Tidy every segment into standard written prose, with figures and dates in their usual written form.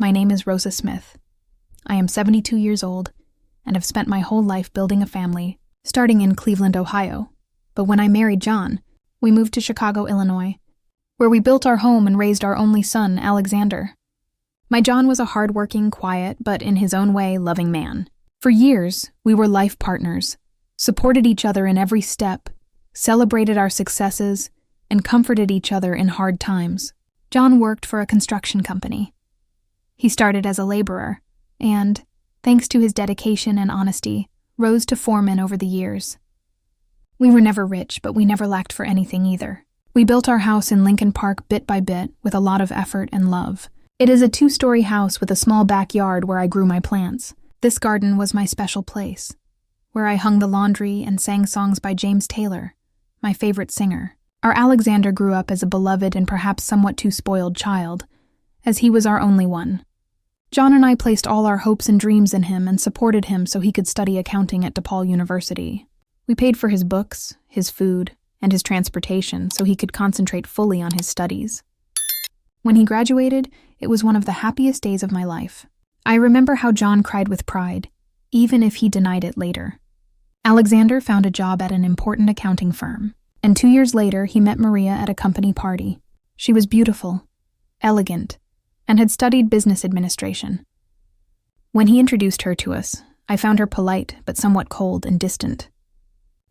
My name is Rosa Smith. I am 72 years old and have spent my whole life building a family, starting in Cleveland, Ohio. But when I married John, we moved to Chicago, Illinois, where we built our home and raised our only son, Alexander. My John was a hard-working, quiet, but in his own way, loving man. For years, we were life partners, supported each other in every step, celebrated our successes, and comforted each other in hard times. John worked for a construction company. He started as a laborer, and, thanks to his dedication and honesty, rose to foreman over the years. We were never rich, but we never lacked for anything either. We built our house in Lincoln Park bit by bit with a lot of effort and love. It is a 2-story house with a small backyard where I grew my plants. This garden was my special place, where I hung the laundry and sang songs by James Taylor, my favorite singer. Our Alexander grew up as a beloved and perhaps somewhat too spoiled child, as he was our only one. John and I placed all our hopes and dreams in him and supported him so he could study accounting at DePaul University. We paid for his books, his food, and his transportation so he could concentrate fully on his studies. When he graduated, it was one of the happiest days of my life. I remember how John cried with pride, even if he denied it later. Alexander found a job at an important accounting firm, and 2 years later he met Maria at a company party. She was beautiful, elegant, and had studied business administration. When he introduced her to us, I found her polite but somewhat cold and distant.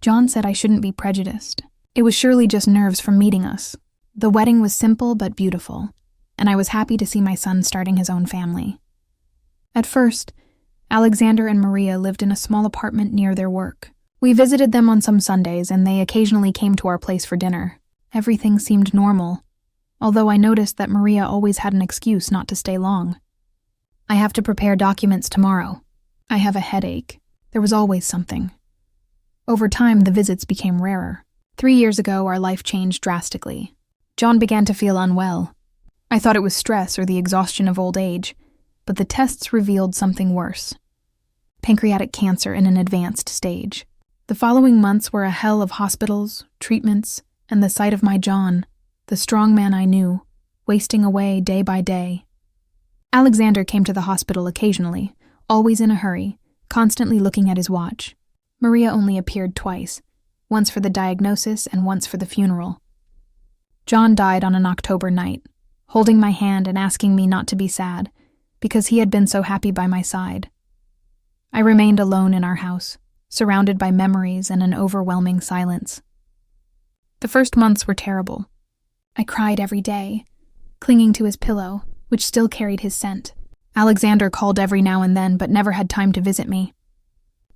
John said I shouldn't be prejudiced. It was surely just nerves from meeting us. The wedding was simple but beautiful, and I was happy to see my son starting his own family. At first, Alexander and Maria lived in a small apartment near their work. We visited them on some Sundays, and they occasionally came to our place for dinner. Everything seemed normal, although I noticed that Maria always had an excuse not to stay long. I have to prepare documents tomorrow. I have a headache. There was always something. Over time, the visits became rarer. 3 years ago, our life changed drastically. John began to feel unwell. I thought it was stress or the exhaustion of old age, but the tests revealed something worse. Pancreatic cancer in an advanced stage. The following months were a hell of hospitals, treatments, and the sight of my John, the strong man I knew, wasting away day by day. Alexander came to the hospital occasionally, always in a hurry, constantly looking at his watch. Maria only appeared twice, once for the diagnosis and once for the funeral. John died on an October night, holding my hand and asking me not to be sad, because he had been so happy by my side. I remained alone in our house, surrounded by memories and an overwhelming silence. The first months were terrible. I cried every day, clinging to his pillow, which still carried his scent. Alexander called every now and then, but never had time to visit me.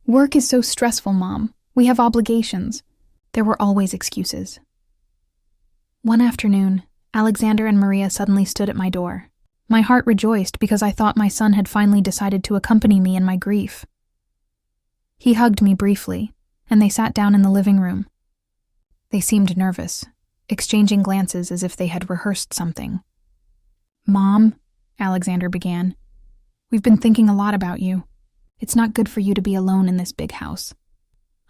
"Work is so stressful, Mom. We have obligations." There were always excuses. One afternoon, Alexander and Maria suddenly stood at my door. My heart rejoiced because I thought my son had finally decided to accompany me in my grief. He hugged me briefly, and they sat down in the living room. They seemed nervous, exchanging glances as if they had rehearsed something. "Mom," Alexander began, "we've been thinking a lot about you. It's not good for you to be alone in this big house."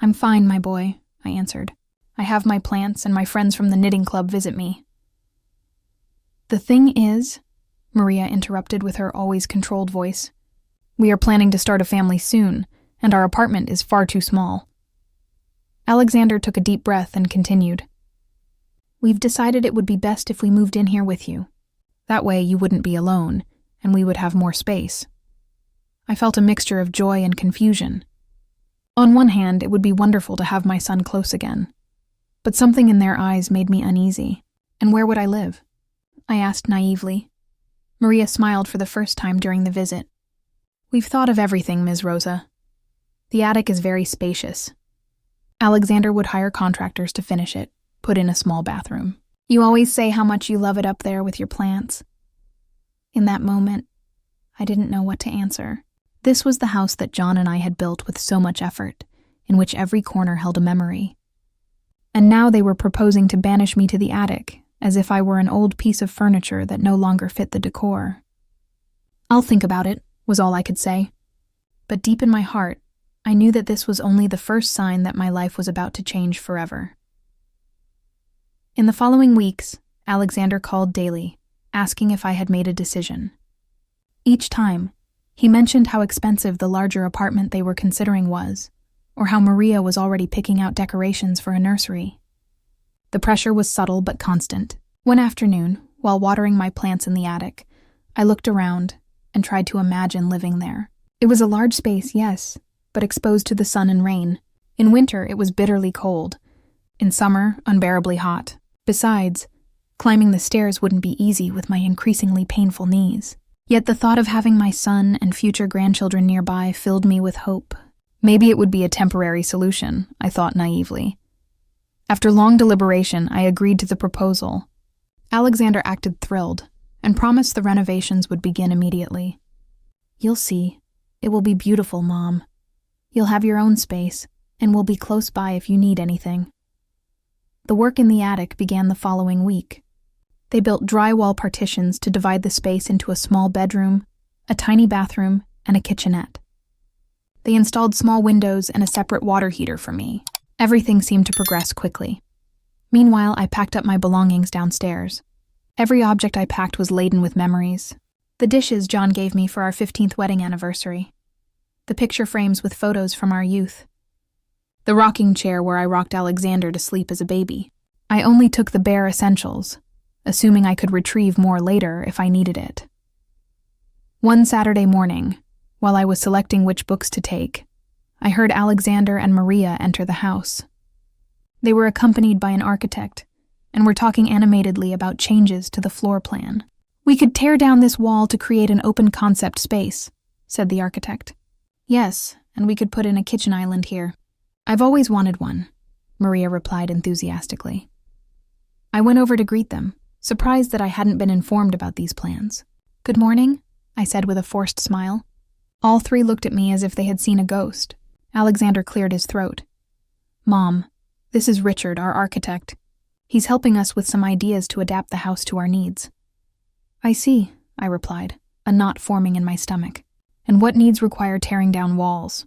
"I'm fine, my boy," I answered. "I have my plants and my friends from the knitting club visit me." "The thing is," Maria interrupted with her always controlled voice, "we are planning to start a family soon, and our apartment is far too small." Alexander took a deep breath and continued. "We've decided it would be best if we moved in here with you. That way you wouldn't be alone, and we would have more space." I felt a mixture of joy and confusion. On one hand, it would be wonderful to have my son close again, but something in their eyes made me uneasy. And where would I live? I asked naively. Maria smiled for the first time during the visit. "We've thought of everything, Ms. Rosa. The attic is very spacious. Alexander would hire contractors to finish it, put in a small bathroom. You always say how much you love it up there with your plants." In that moment, I didn't know what to answer. This was the house that John and I had built with so much effort, in which every corner held a memory. And now they were proposing to banish me to the attic, as if I were an old piece of furniture that no longer fit the decor. "I'll think about it," was all I could say. But deep in my heart, I knew that this was only the first sign that my life was about to change forever. In the following weeks, Alexander called daily, asking if I had made a decision. Each time, he mentioned how expensive the larger apartment they were considering was, or how Maria was already picking out decorations for a nursery. The pressure was subtle but constant. One afternoon, while watering my plants in the attic, I looked around and tried to imagine living there. It was a large space, yes, but exposed to the sun and rain. In winter, it was bitterly cold. In summer, unbearably hot. Besides, climbing the stairs wouldn't be easy with my increasingly painful knees. Yet the thought of having my son and future grandchildren nearby filled me with hope. Maybe it would be a temporary solution, I thought naively. After long deliberation, I agreed to the proposal. Alexander acted thrilled and promised the renovations would begin immediately. "You'll see. It will be beautiful, Mom. You'll have your own space, and we'll be close by if you need anything." The work in the attic began the following week. They built drywall partitions to divide the space into a small bedroom, a tiny bathroom, and a kitchenette. They installed small windows and a separate water heater for me. Everything seemed to progress quickly. Meanwhile, I packed up my belongings downstairs. Every object I packed was laden with memories. The dishes John gave me for our 15th wedding anniversary. The picture frames with photos from our youth. The rocking chair where I rocked Alexander to sleep as a baby. I only took the bare essentials, assuming I could retrieve more later if I needed it. One Saturday morning, while I was selecting which books to take, I heard Alexander and Maria enter the house. They were accompanied by an architect and were talking animatedly about changes to the floor plan. "We could tear down this wall to create an open concept space," said the architect. "Yes, and we could put in a kitchen island here. I've always wanted one," Maria replied enthusiastically. I went over to greet them, surprised that I hadn't been informed about these plans. "Good morning," I said with a forced smile. All three looked at me as if they had seen a ghost. Alexander cleared his throat. "Mom, this is Richard, our architect. He's helping us with some ideas to adapt the house to our needs." "I see," I replied, a knot forming in my stomach. "And what needs require tearing down walls?"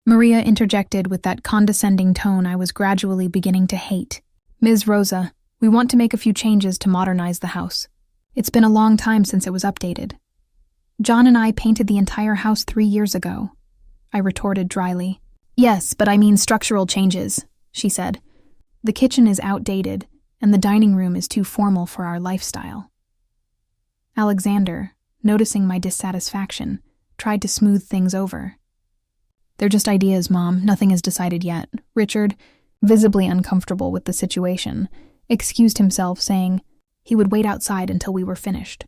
Maria interjected with that condescending tone I was gradually beginning to hate. "Ms. Rosa, we want to make a few changes to modernize the house. It's been a long time since it was updated." "John and I painted the entire house 3 years ago," I retorted dryly. "Yes, but I mean structural changes," she said. "The kitchen is outdated, and the dining room is too formal for our lifestyle." Alexander, noticing my dissatisfaction, tried to smooth things over. "They're just ideas, Mom. Nothing is decided yet." Richard, visibly uncomfortable with the situation, excused himself, saying he would wait outside until we were finished.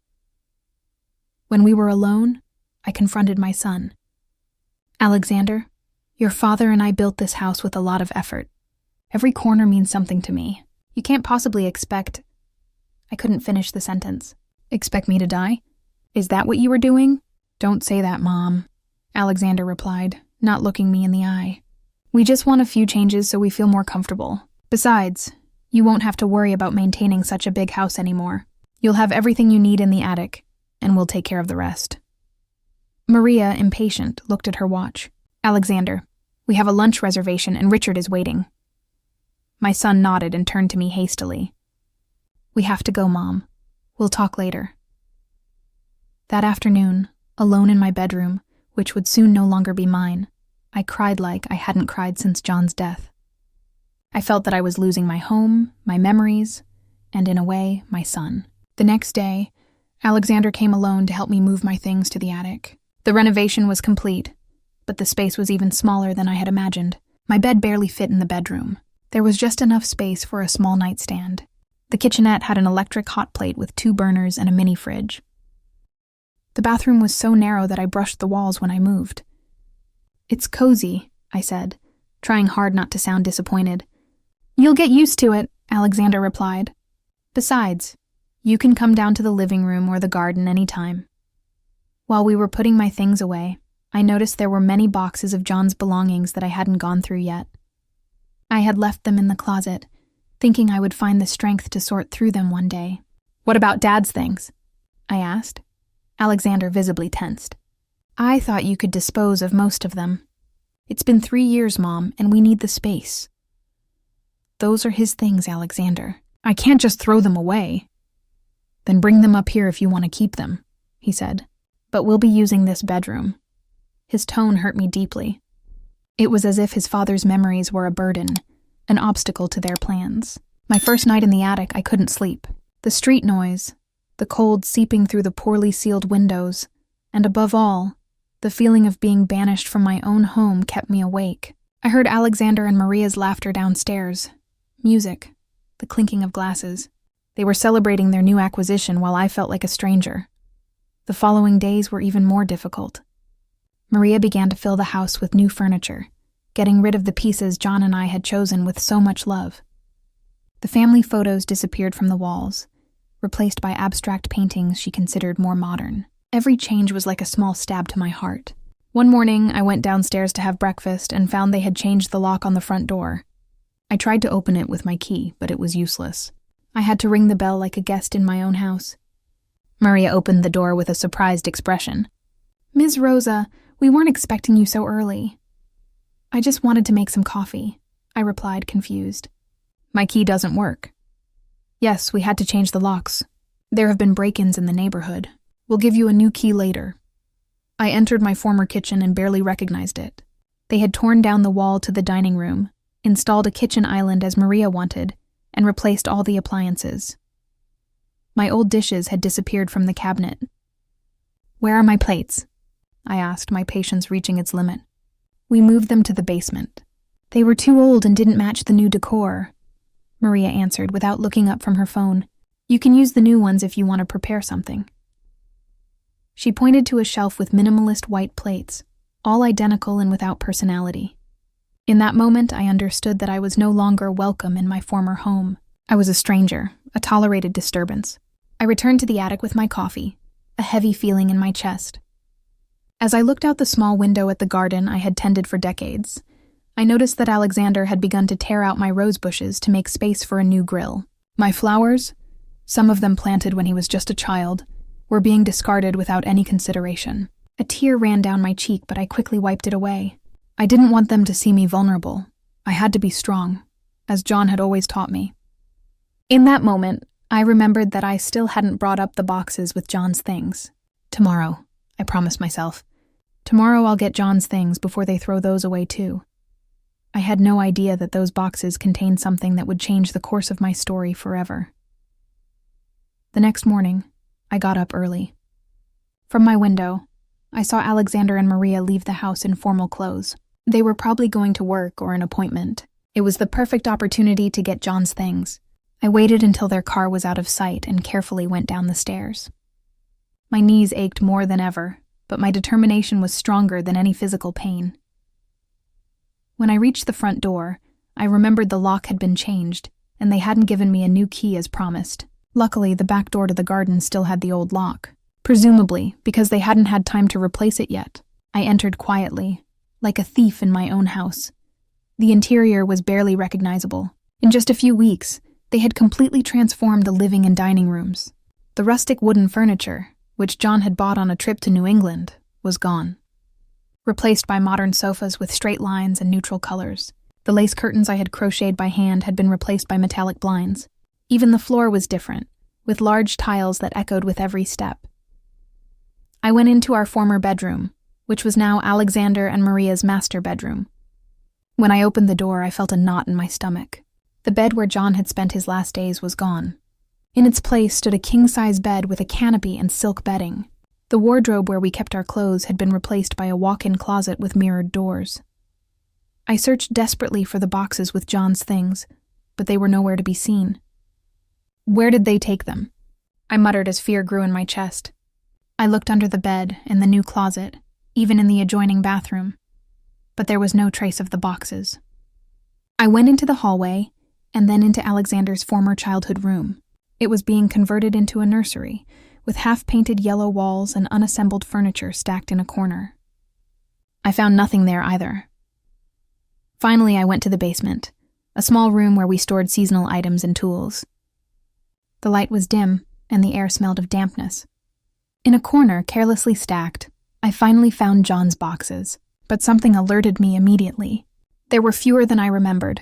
When we were alone, I confronted my son. "Alexander, your father and I built this house with a lot of effort. Every corner means something to me. You can't possibly expect—" I couldn't finish the sentence. "Expect me to die? Is that what you were doing?" "Don't say that, Mom," Alexander replied, not looking me in the eye. "We just want a few changes so we feel more comfortable. Besides, you won't have to worry about maintaining such a big house anymore. You'll have everything you need in the attic, and we'll take care of the rest." Maria, impatient, looked at her watch. "Alexander, we have a lunch reservation and Richard is waiting." My son nodded and turned to me hastily. "We have to go, Mom. We'll talk later." That afternoon, alone in my bedroom, which would soon no longer be mine, I cried like I hadn't cried since John's death. I felt that I was losing my home, my memories, and in a way, my son. The next day, Alexander came alone to help me move my things to the attic. The renovation was complete, but the space was even smaller than I had imagined. My bed barely fit in the bedroom. There was just enough space for a small nightstand. The kitchenette had an electric hot plate with 2 burners and a mini fridge. The bathroom was so narrow that I brushed the walls when I moved. "It's cozy," I said, trying hard not to sound disappointed. "You'll get used to it," Alexander replied. "Besides, you can come down to the living room or the garden anytime." While we were putting my things away, I noticed there were many boxes of John's belongings that I hadn't gone through yet. I had left them in the closet, thinking I would find the strength to sort through them one day. "What about Dad's things?" I asked. Alexander visibly tensed. "I thought you could dispose of most of them. It's been 3 years, Mom, and we need the space." "Those are his things, Alexander. I can't just throw them away." "Then bring them up here if you want to keep them," he said. but we'll be using this bedroom." His tone hurt me deeply. It was as if his father's memories were a burden, an obstacle to their plans. My first night in the attic, I couldn't sleep. The street noise, the cold seeping through the poorly sealed windows, and above all, the feeling of being banished from my own home kept me awake. I heard Alexander and Maria's laughter downstairs. Music, the clinking of glasses. They were celebrating their new acquisition while I felt like a stranger. The following days were even more difficult. Maria began to fill the house with new furniture, getting rid of the pieces John and I had chosen with so much love. The family photos disappeared from the walls, replaced by abstract paintings she considered more modern. Every change was like a small stab to my heart. One morning, I went downstairs to have breakfast and found they had changed the lock on the front door. I tried to open it with my key, but it was useless. I had to ring the bell like a guest in my own house. Maria opened the door with a surprised expression. "Ms. Rosa, we weren't expecting you so early." "I just wanted to make some coffee," I replied, confused. "My key doesn't work." "Yes, we had to change the locks. There have been break-ins in the neighborhood. We'll give you a new key later." I entered my former kitchen and barely recognized it. They had torn down the wall to the dining room, installed a kitchen island as Maria wanted, and replaced all the appliances. My old dishes had disappeared from the cabinet. "Where are my plates?" I asked, my patience reaching its limit. "We moved them to the basement. They were too old and didn't match the new decor," Maria answered without looking up from her phone. "You can use the new ones if you want to prepare something." She pointed to a shelf with minimalist white plates, all identical and without personality. In that moment, I understood that I was no longer welcome in my former home. I was a stranger, a tolerated disturbance. I returned to the attic with my coffee, a heavy feeling in my chest. As I looked out the small window at the garden I had tended for decades, I noticed that Alexander had begun to tear out my rose bushes to make space for a new grill. My flowers, some of them planted when he was just a child, were being discarded without any consideration. A tear ran down my cheek, but I quickly wiped it away. I didn't want them to see me vulnerable. I had to be strong, as John had always taught me. In that moment, I remembered that I still hadn't brought up the boxes with John's things. "Tomorrow," I promised myself. "Tomorrow I'll get John's things before they throw those away too." I had no idea that those boxes contained something that would change the course of my story forever. The next morning, I got up early. From my window, I saw Alexander and Maria leave the house in formal clothes. They were probably going to work or an appointment. It was the perfect opportunity to get John's things. I waited until their car was out of sight and carefully went down the stairs. My knees ached more than ever, but my determination was stronger than any physical pain. When I reached the front door, I remembered the lock had been changed, and they hadn't given me a new key as promised. Luckily, the back door to the garden still had the old lock. Presumably, because they hadn't had time to replace it yet. I entered quietly, like a thief in my own house. The interior was barely recognizable. In just a few weeks, they had completely transformed the living and dining rooms. The rustic wooden furniture, which John had bought on a trip to New England, was gone. Replaced by modern sofas with straight lines and neutral colors. The lace curtains I had crocheted by hand had been replaced by metallic blinds. Even the floor was different, with large tiles that echoed with every step. I went into our former bedroom, which was now Alexander and Maria's master bedroom. When I opened the door, I felt a knot in my stomach. The bed where John had spent his last days was gone. In its place stood a king-size bed with a canopy and silk bedding. The wardrobe where we kept our clothes had been replaced by a walk-in closet with mirrored doors. I searched desperately for the boxes with John's things, but they were nowhere to be seen. Where did they take them? I muttered as fear grew in my chest. I looked under the bed, in the new closet, even in the adjoining bathroom, but there was no trace of the boxes. I went into the hallway, and then into Alexander's former childhood room. It was being converted into a nursery, with half-painted yellow walls and unassembled furniture stacked in a corner. I found nothing there either. Finally, I went to the basement, a small room where we stored seasonal items and tools. The light was dim, and the air smelled of dampness. In a corner, carelessly stacked, I finally found John's boxes, but something alerted me immediately. There were fewer than I remembered.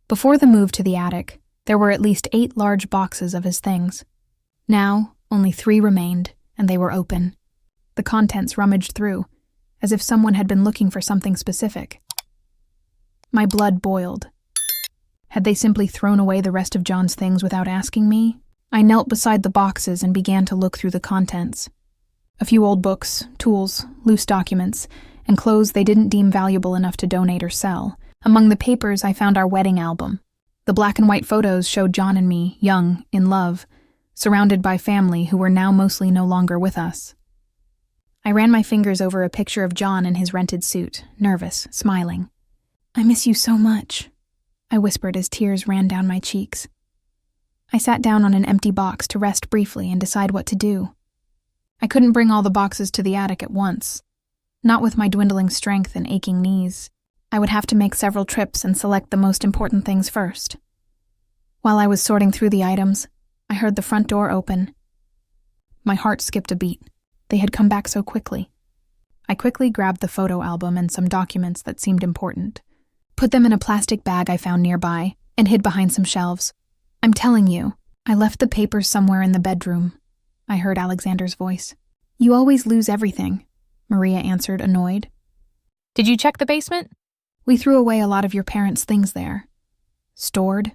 Before the move to the attic, there were at least 8 large boxes of his things. Now, only 3 remained, and they were open. the contents rummaged through, as if someone had been looking for something specific. My blood boiled. Had they simply thrown away the rest of John's things without asking me? I knelt beside the boxes and began to look through the contents. A few old books, tools, loose documents, and clothes they didn't deem valuable enough to donate or sell. Among the papers, I found our wedding album. The black and white photos showed John and me, young, in love, surrounded by family who were now mostly no longer with us. I ran my fingers over a picture of John in his rented suit, nervous, smiling. "I miss you so much," I whispered as tears ran down my cheeks. I sat down on an empty box to rest briefly and decide what to do. I couldn't bring all the boxes to the attic at once. Not with my dwindling strength and aching knees. I would have to make several trips and select the most important things first. While I was sorting through the items, I heard the front door open. My heart skipped a beat. They had come back so quickly. I quickly grabbed the photo album and some documents that seemed important, put them in a plastic bag I found nearby, and hid behind some shelves. "I'm telling you, I left the papers somewhere in the bedroom," I heard Alexander's voice. "You always lose everything," Maria answered, annoyed. "Did you check the basement?" "We threw away a lot of your parents' things there." "Stored,"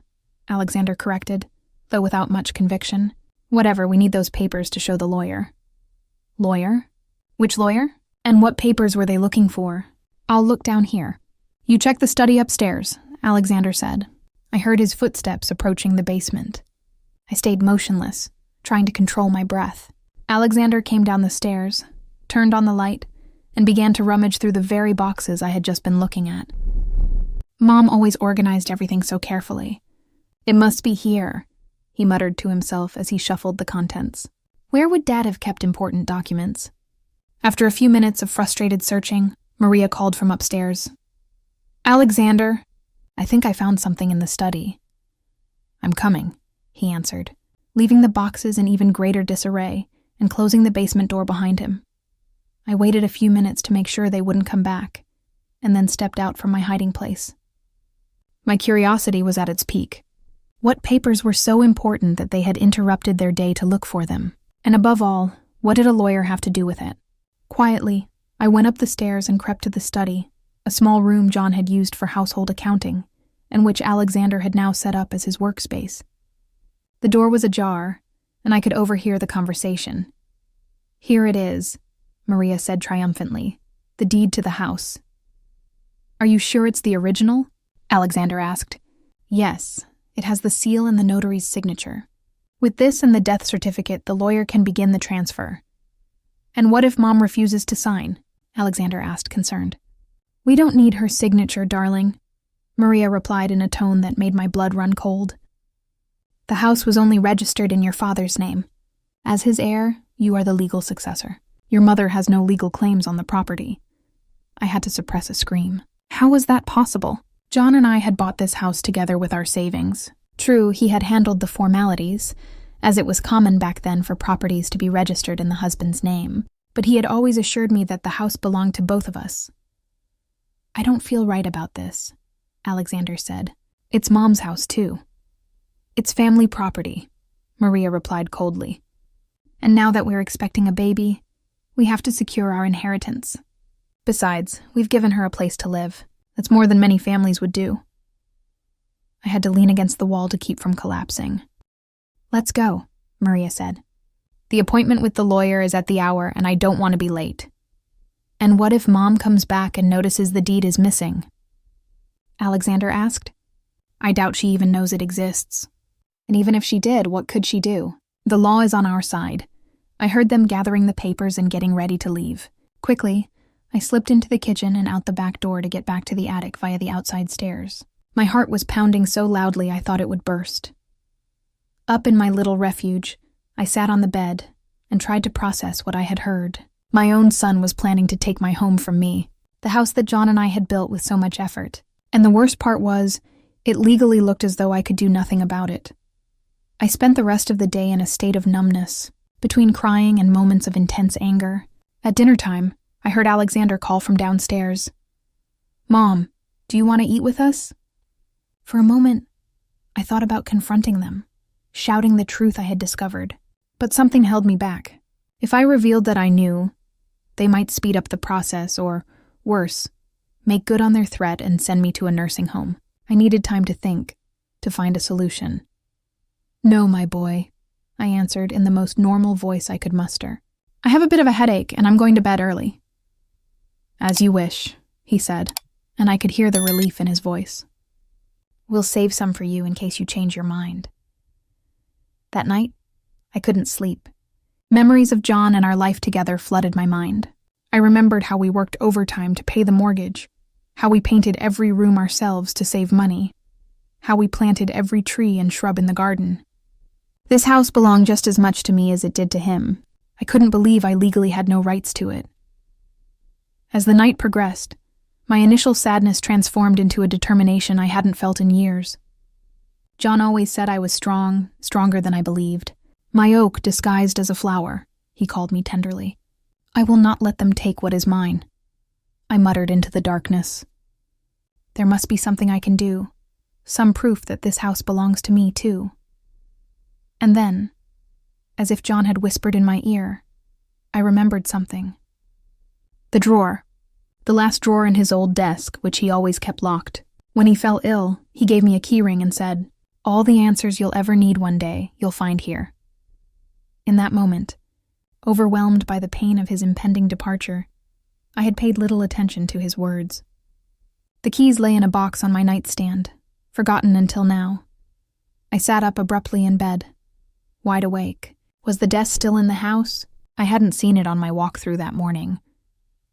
Alexander corrected, though without much conviction. "Whatever, we need those papers to show the lawyer." "Lawyer? Which lawyer? And what papers were they looking for?" "I'll look down here." "You check the study upstairs," Alexander said. I heard his footsteps approaching the basement. I stayed motionless, trying to control my breath. Alexander came down the stairs, turned on the light, and began to rummage through the very boxes I had just been looking at. Mom always organized everything so carefully. "It must be here," he muttered to himself as he shuffled the contents. Where would Dad have kept important documents? After a few minutes of frustrated searching, Maria called from upstairs. "Alexander, I think I found something in the study." "I'm coming," he answered, leaving the boxes in even greater disarray and closing the basement door behind him. I waited a few minutes to make sure they wouldn't come back, and then stepped out from my hiding place. My curiosity was at its peak. What papers were so important that they had interrupted their day to look for them? And above all, what did a lawyer have to do with it? Quietly, I went up the stairs and crept to the study, a small room John had used for household accounting, and which Alexander had now set up as his workspace. The door was ajar, and I could overhear the conversation. "Here it is," Maria said triumphantly, "the deed to the house." "Are you sure it's the original?" Alexander asked. "Yes, it has the seal and the notary's signature. With this and the death certificate, the lawyer can begin the transfer." "And what if Mom refuses to sign?" Alexander asked, concerned. "We don't need her signature, darling," Maria replied in a tone that made my blood run cold. "The house was only registered in your father's name. As his heir, you are the legal successor. Your mother has no legal claims on the property." I had to suppress a scream. How was that possible? John and I had bought this house together with our savings. True, he had handled the formalities, as it was common back then for properties to be registered in the husband's name, but he had always assured me that the house belonged to both of us. "I don't feel right about this," Alexander said. "It's Mom's house, too." "It's family property," Maria replied coldly. "And now that we're expecting a baby, we have to secure our inheritance. Besides, we've given her a place to live. That's more than many families would do." I had to lean against the wall to keep from collapsing. "Let's go," Maria said. "The appointment with the lawyer is at the hour, and I don't want to be late." "And what if Mom comes back and notices the deed is missing?" Alexander asked. "I doubt she even knows it exists. And even if she did, what could she do? The law is on our side." I heard them gathering the papers and getting ready to leave. Quickly, I slipped into the kitchen and out the back door to get back to the attic via the outside stairs. My heart was pounding so loudly I thought it would burst. Up in my little refuge, I sat on the bed and tried to process what I had heard. My own son was planning to take my home from me, the house that John and I had built with so much effort. And the worst part was, it legally looked as though I could do nothing about it. I spent the rest of the day in a state of numbness, between crying and moments of intense anger. At dinner time, I heard Alexander call from downstairs. "Mom, do you want to eat with us?" For a moment, I thought about confronting them, shouting the truth I had discovered. But something held me back. If I revealed that I knew, They might speed up the process or, worse, make good on their threat and send me to a nursing home. I needed time to think, to find a solution. "No, my boy," I answered in the most normal voice I could muster. "I have a bit of a headache and I'm going to bed early." "As you wish," he said, and I could hear the relief in his voice. "We'll save some for you in case you change your mind." That night, I couldn't sleep. Memories of John and our life together flooded my mind. I remembered how we worked overtime to pay the mortgage, how we painted every room ourselves to save money, how we planted every tree and shrub in the garden. This house belonged just as much to me as it did to him. I couldn't believe I legally had no rights to it. As the night progressed, my initial sadness transformed into a determination I hadn't felt in years. John always said I was strong, stronger than I believed. "My oak disguised as a flower," he called me tenderly. "I will not let them take what is mine," I muttered into the darkness. There must be something I can do, some proof that this house belongs to me too. And then, as if John had whispered in my ear, I remembered something. The drawer. The last drawer in his old desk, which he always kept locked. When he fell ill, he gave me a keyring and said, "All the answers you'll ever need one day, you'll find here." In that moment, overwhelmed by the pain of his impending departure, I had paid little attention to his words. The keys lay in a box on my nightstand, forgotten until now. I sat up abruptly in bed, wide awake. Was the desk still in the house? I hadn't seen it on my walk through that morning,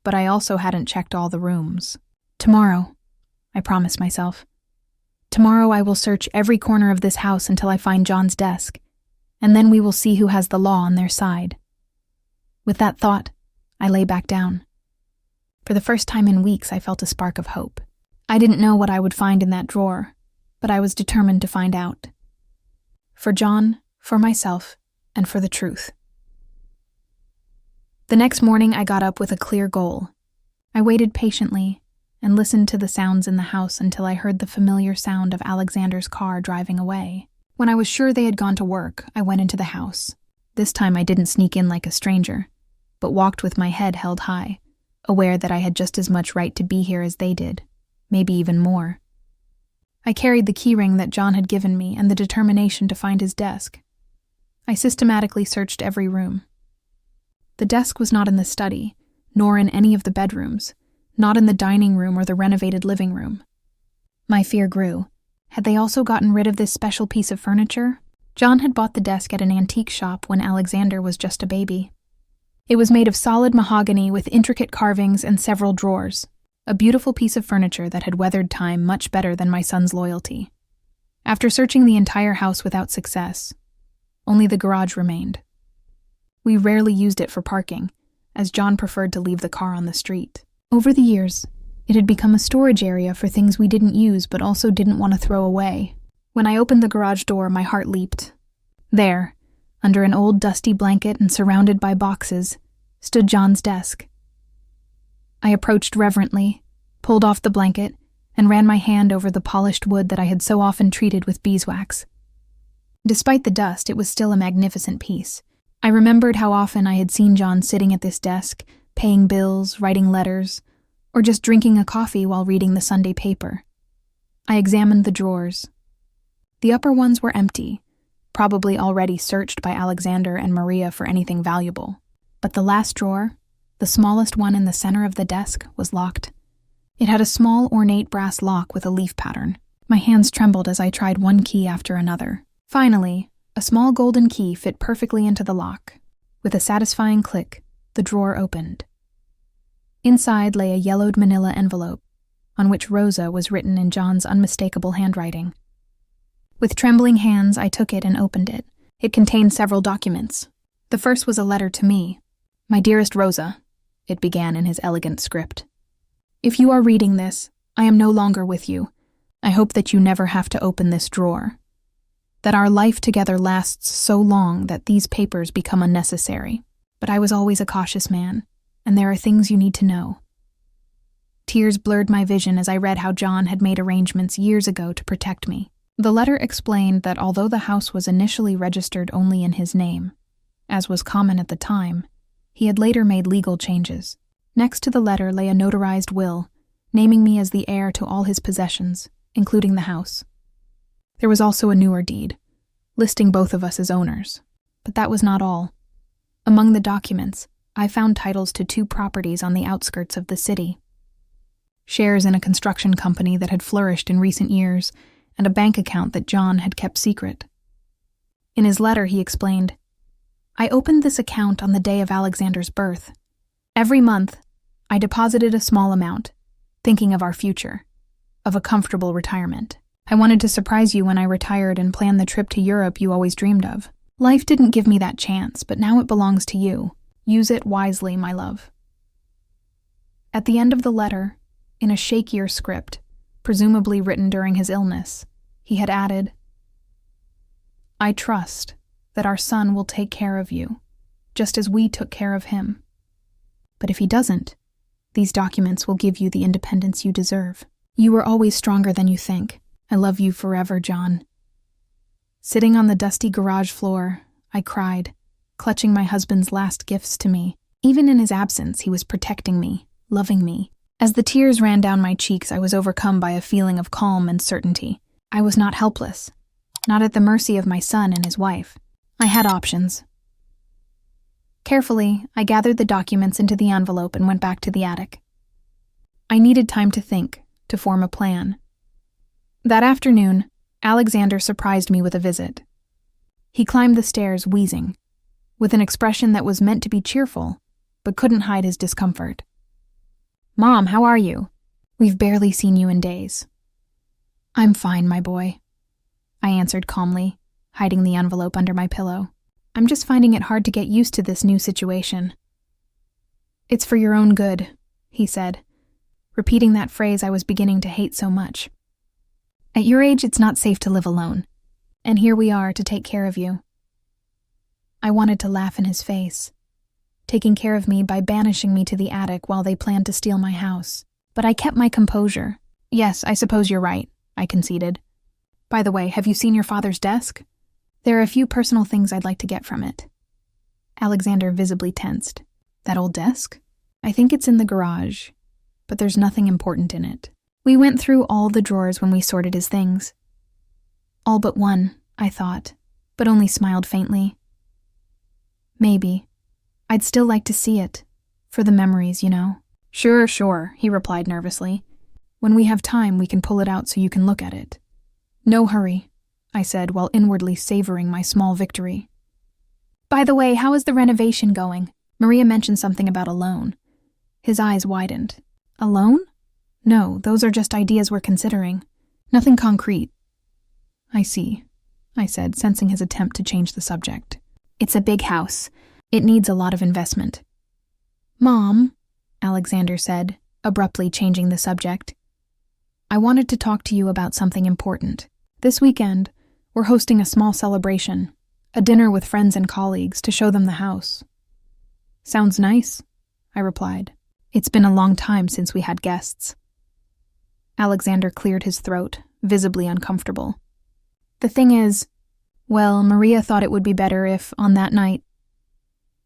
but I also hadn't checked all the rooms. "Tomorrow," I promised myself. "Tomorrow I will search every corner of this house until I find John's desk, and then we will see who has the law on their side." With that thought, I lay back down. For the first time in weeks, I felt a spark of hope. I didn't know what I would find in that drawer, but I was determined to find out. For John, for myself, and for the truth. The next morning, I got up with a clear goal. I waited patiently and listened to the sounds in the house until I heard the familiar sound of Alexander's car driving away. When I was sure they had gone to work, I went into the house. This time I didn't sneak in like a stranger, but walked with my head held high, aware that I had just as much right to be here as they did, maybe even more. I carried the keyring that John had given me and the determination to find his desk. I systematically searched every room. The desk was not in the study, nor in any of the bedrooms, not in the dining room or the renovated living room. My fear grew. Had they also gotten rid of this special piece of furniture? John had bought the desk at an antique shop when Alexander was just a baby. It was made of solid mahogany with intricate carvings and several drawers, a beautiful piece of furniture that had weathered time much better than my son's loyalty. After searching the entire house without success, only the garage remained. We rarely used it for parking, as John preferred to leave the car on the street. Over the years, it had become a storage area for things we didn't use but also didn't want to throw away. When I opened the garage door, my heart leaped. There, under an old dusty blanket and surrounded by boxes, stood John's desk. I approached reverently, pulled off the blanket, and ran my hand over the polished wood that I had so often treated with beeswax. Despite the dust, it was still a magnificent piece. I remembered how often I had seen John sitting at this desk, paying bills, writing letters, or just drinking a coffee while reading the Sunday paper. I examined the drawers. The upper ones were empty, probably already searched by Alexander and Maria for anything valuable. But the last drawer, the smallest one in the center of the desk, was locked. It had a small, ornate brass lock with a leaf pattern. My hands trembled as I tried one key after another. Finally, a small golden key fit perfectly into the lock. With a satisfying click, the drawer opened. Inside lay a yellowed manila envelope, on which Rosa was written in John's unmistakable handwriting. With trembling hands, I took it and opened it. It contained several documents. The first was a letter to me. "My dearest Rosa," it began in his elegant script. "If you are reading this, I am no longer with you. I hope that you never have to open this drawer. That our life together lasts so long that these papers become unnecessary. But I was always a cautious man, and there are things you need to know." Tears blurred my vision as I read how John had made arrangements years ago to protect me. The letter explained that although the house was initially registered only in his name, as was common at the time, He had later made legal changes. Next to the letter lay a notarized will, naming me as the heir to all his possessions, including the house. There was also a newer deed, listing both of us as owners. But that was not all. Among the documents, I found titles to 2 properties on the outskirts of the city. Shares in a construction company that had flourished in recent years, and a bank account that John had kept secret. In his letter, he explained, "I opened this account on the day of Alexander's birth. Every month, I deposited a small amount, thinking of our future, of a comfortable retirement. I wanted to surprise you when I retired and plan the trip to Europe you always dreamed of. Life didn't give me that chance, but now it belongs to you. Use it wisely, my love." At the end of the letter, in a shakier script, presumably written during his illness, he had added, "I trust that our son will take care of you, just as we took care of him. But if he doesn't, these documents will give you the independence you deserve. You are always stronger than you think. I love you forever, John." Sitting on the dusty garage floor, I cried, clutching my husband's last gifts to me. Even in his absence, he was protecting me, loving me. As the tears ran down my cheeks, I was overcome by a feeling of calm and certainty. I was not helpless, not at the mercy of my son and his wife. I had options. Carefully, I gathered the documents into the envelope and went back to the attic. I needed time to think, to form a plan. That afternoon, Alexander surprised me with a visit. He climbed the stairs wheezing, with an expression that was meant to be cheerful, but couldn't hide his discomfort. "Mom, how are you? We've barely seen you in days." "I'm fine, my boy," I answered calmly, hiding the envelope under my pillow. "I'm just finding it hard to get used to this new situation." "It's for your own good," he said, repeating that phrase I was beginning to hate so much. "At your age, it's not safe to live alone, and here we are to take care of you." I wanted to laugh in his face, taking care of me by banishing me to the attic while they planned to steal my house. But I kept my composure. "Yes, I suppose you're right," I conceded. "By the way, have you seen your father's desk? There are a few personal things I'd like to get from it." Alexander visibly tensed. "That old desk? I think it's in the garage, but there's nothing important in it." We went through all the drawers when we sorted his things. All but one, I thought, but only smiled faintly. "Maybe. I'd still like to see it, for the memories, you know." Sure, he replied nervously. "When we have time, we can pull it out so you can look at it." "No hurry," I said while inwardly savoring my small victory. "By the way, how is the renovation going? Maria mentioned something about a loan." His eyes widened. "A loan? No, those are just ideas we're considering. Nothing concrete." "I see," I said, sensing his attempt to change the subject. "It's a big house. It needs a lot of investment." "Mom," Alexander said, abruptly changing the subject, "I wanted to talk to you about something important. This weekend, we're hosting a small celebration, a dinner with friends and colleagues to show them the house." "Sounds nice," I replied. "It's been a long time since we had guests." Alexander cleared his throat, visibly uncomfortable. "The thing is, well, Maria thought it would be better if, on that night—"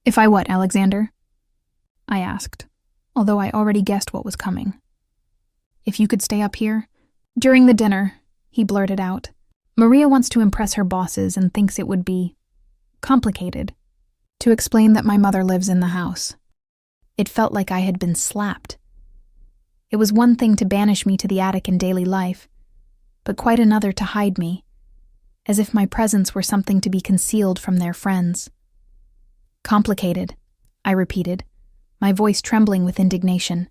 "If I what, Alexander?" I asked, although I already guessed what was coming. "If you could stay up here?" "During the dinner," he blurted out. "Maria wants to impress her bosses and thinks it would be complicated to explain that my mother lives in the house." It felt like I had been slapped. It was one thing to banish me to the attic in daily life, but quite another to hide me, as if my presence were something to be concealed from their friends. "Complicated," I repeated, my voice trembling with indignation.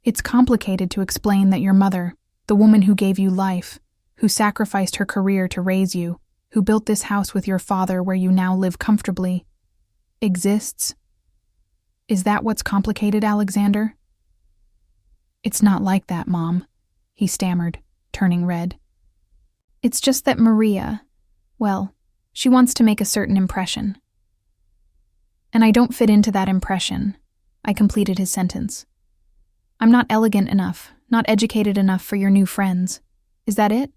"It's complicated to explain that your mother, the woman who gave you life, who sacrificed her career to raise you, who built this house with your father where you now live comfortably, exists. Is that what's complicated, Alexander?" "It's not like that, Mom," he stammered, turning red. "It's just that Maria, well, she wants to make a certain impression. And I don't fit into that impression," I completed his sentence. "I'm not elegant enough, not educated enough for your new friends. Is that it?"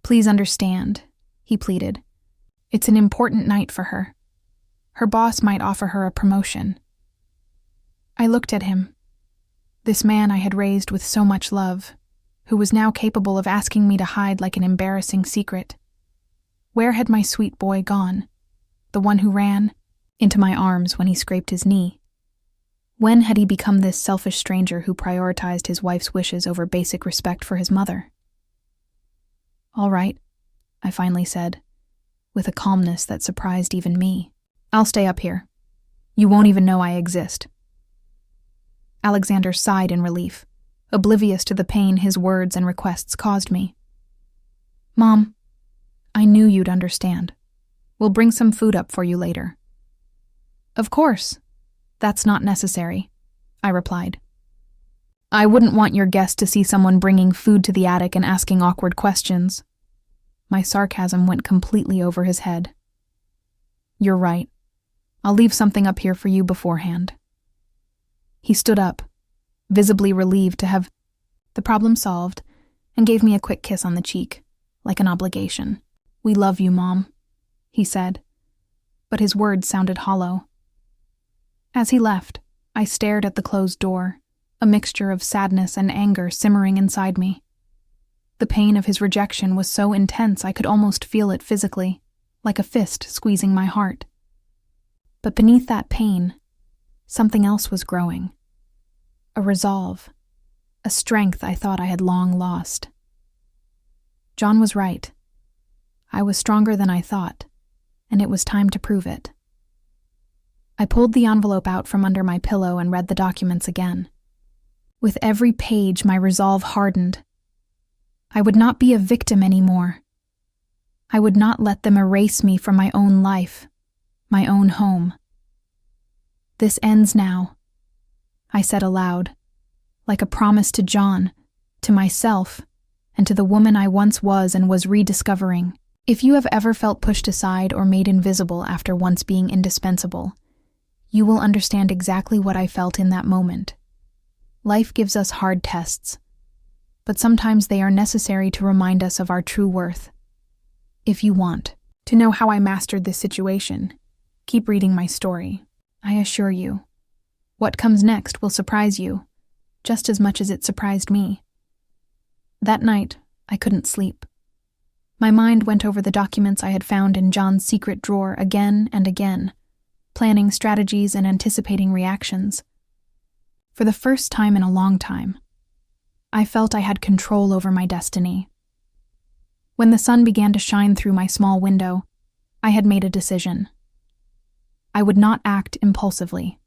"Please understand," he pleaded. "It's an important night for her. Her boss might offer her a promotion. I looked at him, this man I had raised with so much love, who was now capable of asking me to hide like an embarrassing secret. Where had my sweet boy gone? The one who ran into my arms when he scraped his knee. When had he become this selfish stranger who prioritized his wife's wishes over basic respect for his mother? "All right," I finally said, with a calmness that surprised even me. "I'll stay up here. You won't even know I exist." Alexander sighed in relief, oblivious to the pain his words and requests caused me. "Mom, I knew you'd understand. We'll bring some food up for you later." "Of course. That's not necessary," I replied. "I wouldn't want your guest to see someone bringing food to the attic and asking awkward questions." My sarcasm went completely over his head. "You're right. I'll leave something up here for you beforehand." He stood up, visibly relieved to have the problem solved, and gave me a quick kiss on the cheek, like an obligation. "We love you, Mom," he said, but his words sounded hollow. As he left, I stared at the closed door, a mixture of sadness and anger simmering inside me. The pain of his rejection was so intense I could almost feel it physically, like a fist squeezing my heart. But beneath that pain, something else was growing. A resolve, a strength I thought I had long lost. John was right. I was stronger than I thought, and it was time to prove it. I pulled the envelope out from under my pillow and read the documents again. With every page, my resolve hardened. I would not be a victim anymore. I would not let them erase me from my own life, my own home. "This ends now," I said aloud, like a promise to John, to myself, and to the woman I once was and was rediscovering. If you have ever felt pushed aside or made invisible after once being indispensable, you will understand exactly what I felt in that moment. Life gives us hard tests, but sometimes they are necessary to remind us of our true worth. If you want to know how I mastered this situation, keep reading my story. I assure you, what comes next will surprise you, just as much as it surprised me. That night, I couldn't sleep. My mind went over the documents I had found in John's secret drawer again and again, planning strategies and anticipating reactions. For the first time in a long time, I felt I had control over my destiny. When the sun began to shine through my small window, I had made a decision. I would not act impulsively.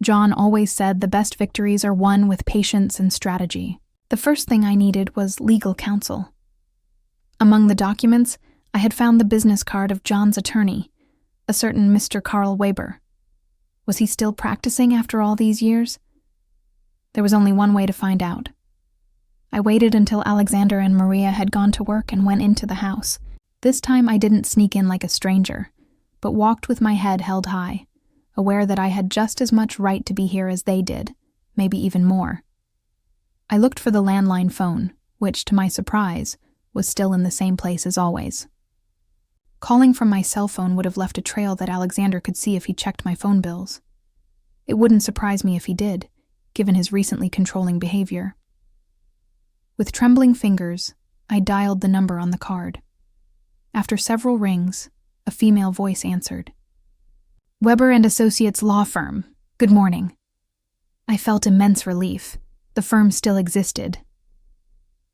John always said the best victories are won with patience and strategy. The first thing I needed was legal counsel. Among the documents, I had found the business card of John's attorney, a certain Mr. Carl Weber. Was he still practicing after all these years? There was only one way to find out. I waited until Alexander and Maria had gone to work and went into the house. This time I didn't sneak in like a stranger, but walked with my head held high, aware that I had just as much right to be here as they did, maybe even more. I looked for the landline phone, which, to my surprise, was still in the same place as always. Calling from my cell phone would have left a trail that Alexander could see if he checked my phone bills. It wouldn't surprise me if he did, given his recently controlling behavior. With trembling fingers, I dialed the number on the card. After several rings, a female voice answered. "Weber and Associates Law Firm. Good morning." I felt immense relief. The firm still existed.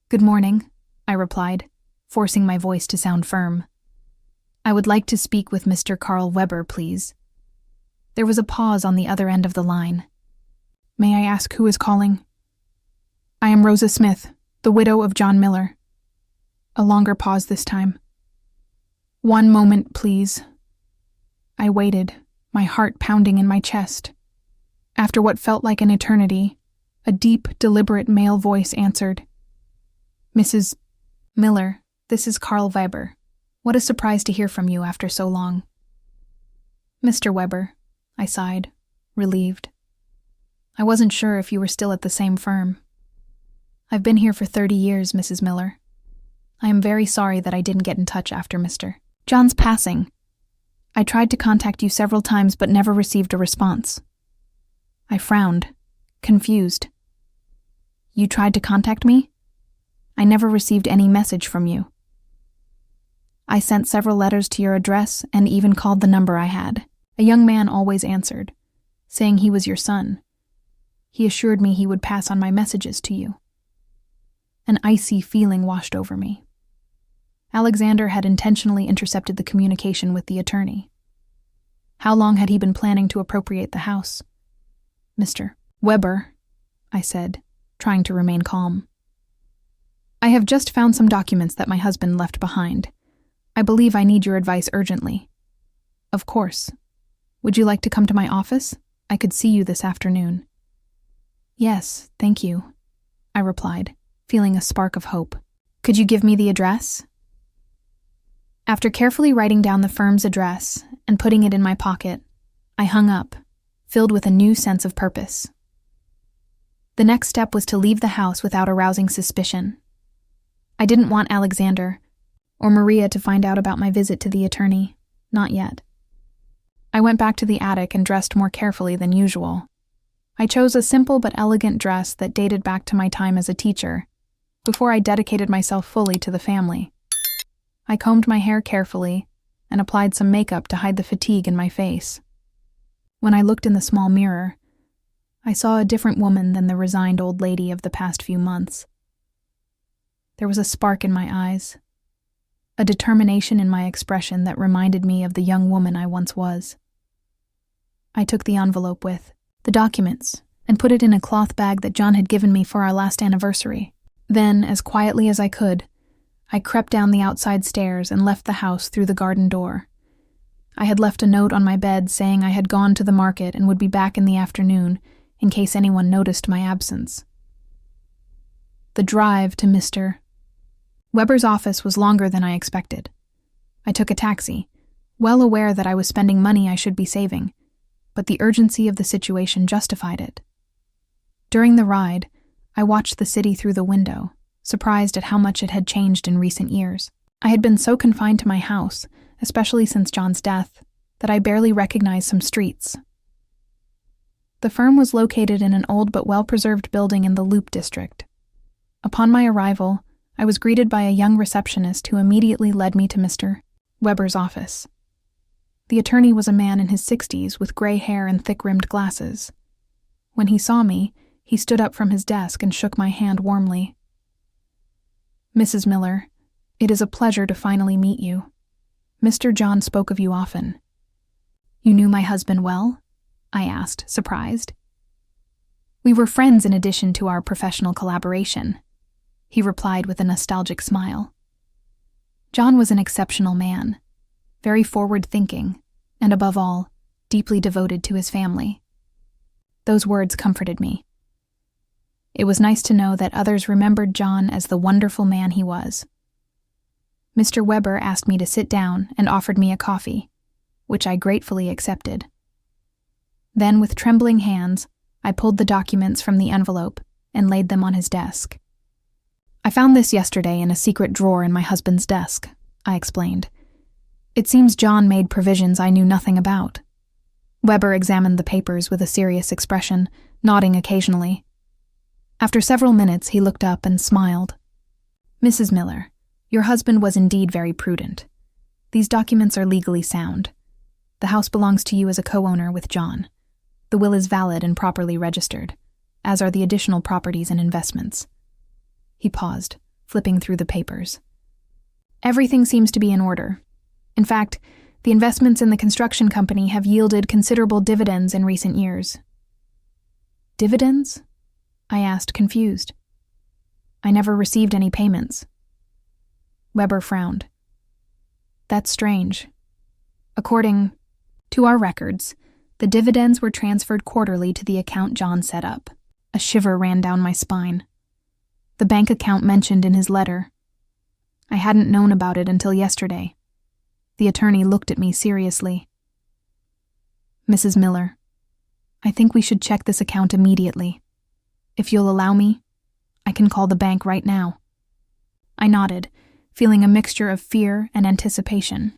"Good morning," I replied, forcing my voice to sound firm. "I would like to speak with Mr. Carl Weber, please." There was a pause on the other end of the line. "May I ask who is calling?" "I am Rosa Smith, the widow of John Miller." A longer pause this time. "One moment, please." I waited, my heart pounding in my chest. After what felt like an eternity, a deep, deliberate male voice answered. "Mrs. Miller, this is Carl Weber. What a surprise to hear from you after so long." "Mr. Weber," I sighed, relieved. "I wasn't sure if you were still at the same firm." "I've been here for 30 years, Mrs. Miller. I am very sorry that I didn't get in touch after Mr. John's passing. I tried to contact you several times but never received a response. I frowned, confused. You tried to contact me? I never received any message from you. I sent several letters to your address and even called the number I had. A young man always answered, saying he was your son. He assured me he would pass on my messages to you. An icy feeling washed over me. Alexander had intentionally intercepted the communication with the attorney. How long had he been planning to appropriate the house? Mr. Weber, I said, trying to remain calm. I have just found some documents that my husband left behind. I believe I need your advice urgently. Of course. Would you like to come to my office? I could see you this afternoon. Yes, thank you, I replied, feeling a spark of hope. Could you give me the address? After carefully writing down the firm's address and putting it in my pocket, I hung up, filled with a new sense of purpose. The next step was to leave the house without arousing suspicion. I didn't want Alexander or Maria to find out about my visit to the attorney, not yet. I went back to the attic and dressed more carefully than usual. I chose a simple but elegant dress that dated back to my time as a teacher, before I dedicated myself fully to the family. I combed my hair carefully and applied some makeup to hide the fatigue in my face. When I looked in the small mirror, I saw a different woman than the resigned old lady of the past few months. There was a spark in my eyes, a determination in my expression that reminded me of the young woman I once was. I took the envelope with the documents and put it in a cloth bag that John had given me for our last anniversary. Then, as quietly as I could, I crept down the outside stairs and left the house through the garden door. I had left a note on my bed saying I had gone to the market and would be back in the afternoon in case anyone noticed my absence. The drive to Mr. Weber's office was longer than I expected. I took a taxi, well aware that I was spending money I should be saving, but the urgency of the situation justified it. During the ride, I watched the city through the window, surprised at how much it had changed in recent years. I had been so confined to my house, especially since John's death, that I barely recognized some streets. The firm was located in an old but well-preserved building in the Loop district. Upon my arrival, I was greeted by a young receptionist who immediately led me to Mr. Weber's office. The attorney was a man in his 60s with gray hair and thick-rimmed glasses. When he saw me, he stood up from his desk and shook my hand warmly. Mrs. Miller, it is a pleasure to finally meet you. Mr. John spoke of you often. You knew my husband well? I asked, surprised. We were friends in addition to our professional collaboration, he replied with a nostalgic smile. John was an exceptional man, very forward-thinking, and above all, deeply devoted to his family. Those words comforted me. It was nice to know that others remembered John as the wonderful man he was. Mr. Weber asked me to sit down and offered me a coffee, which I gratefully accepted. Then, with trembling hands, I pulled the documents from the envelope and laid them on his desk. I found this yesterday in a secret drawer in my husband's desk, I explained. It seems John made provisions I knew nothing about. Weber examined the papers with a serious expression, nodding occasionally. After several minutes, he looked up and smiled. Mrs. Miller, your husband was indeed very prudent. These documents are legally sound. The house belongs to you as a co-owner with John. The will is valid and properly registered, as are the additional properties and investments. He paused, flipping through the papers. Everything seems to be in order. In fact, the investments in the construction company have yielded considerable dividends in recent years. Dividends? I asked, confused. I never received any payments. Weber frowned. That's strange. According to our records, the dividends were transferred quarterly to the account John set up. A shiver ran down my spine. The bank account mentioned in his letter. I hadn't known about it until yesterday. The attorney looked at me seriously. Mrs. Miller, I think we should check this account immediately. If you'll allow me, I can call the bank right now. I nodded, feeling a mixture of fear and anticipation.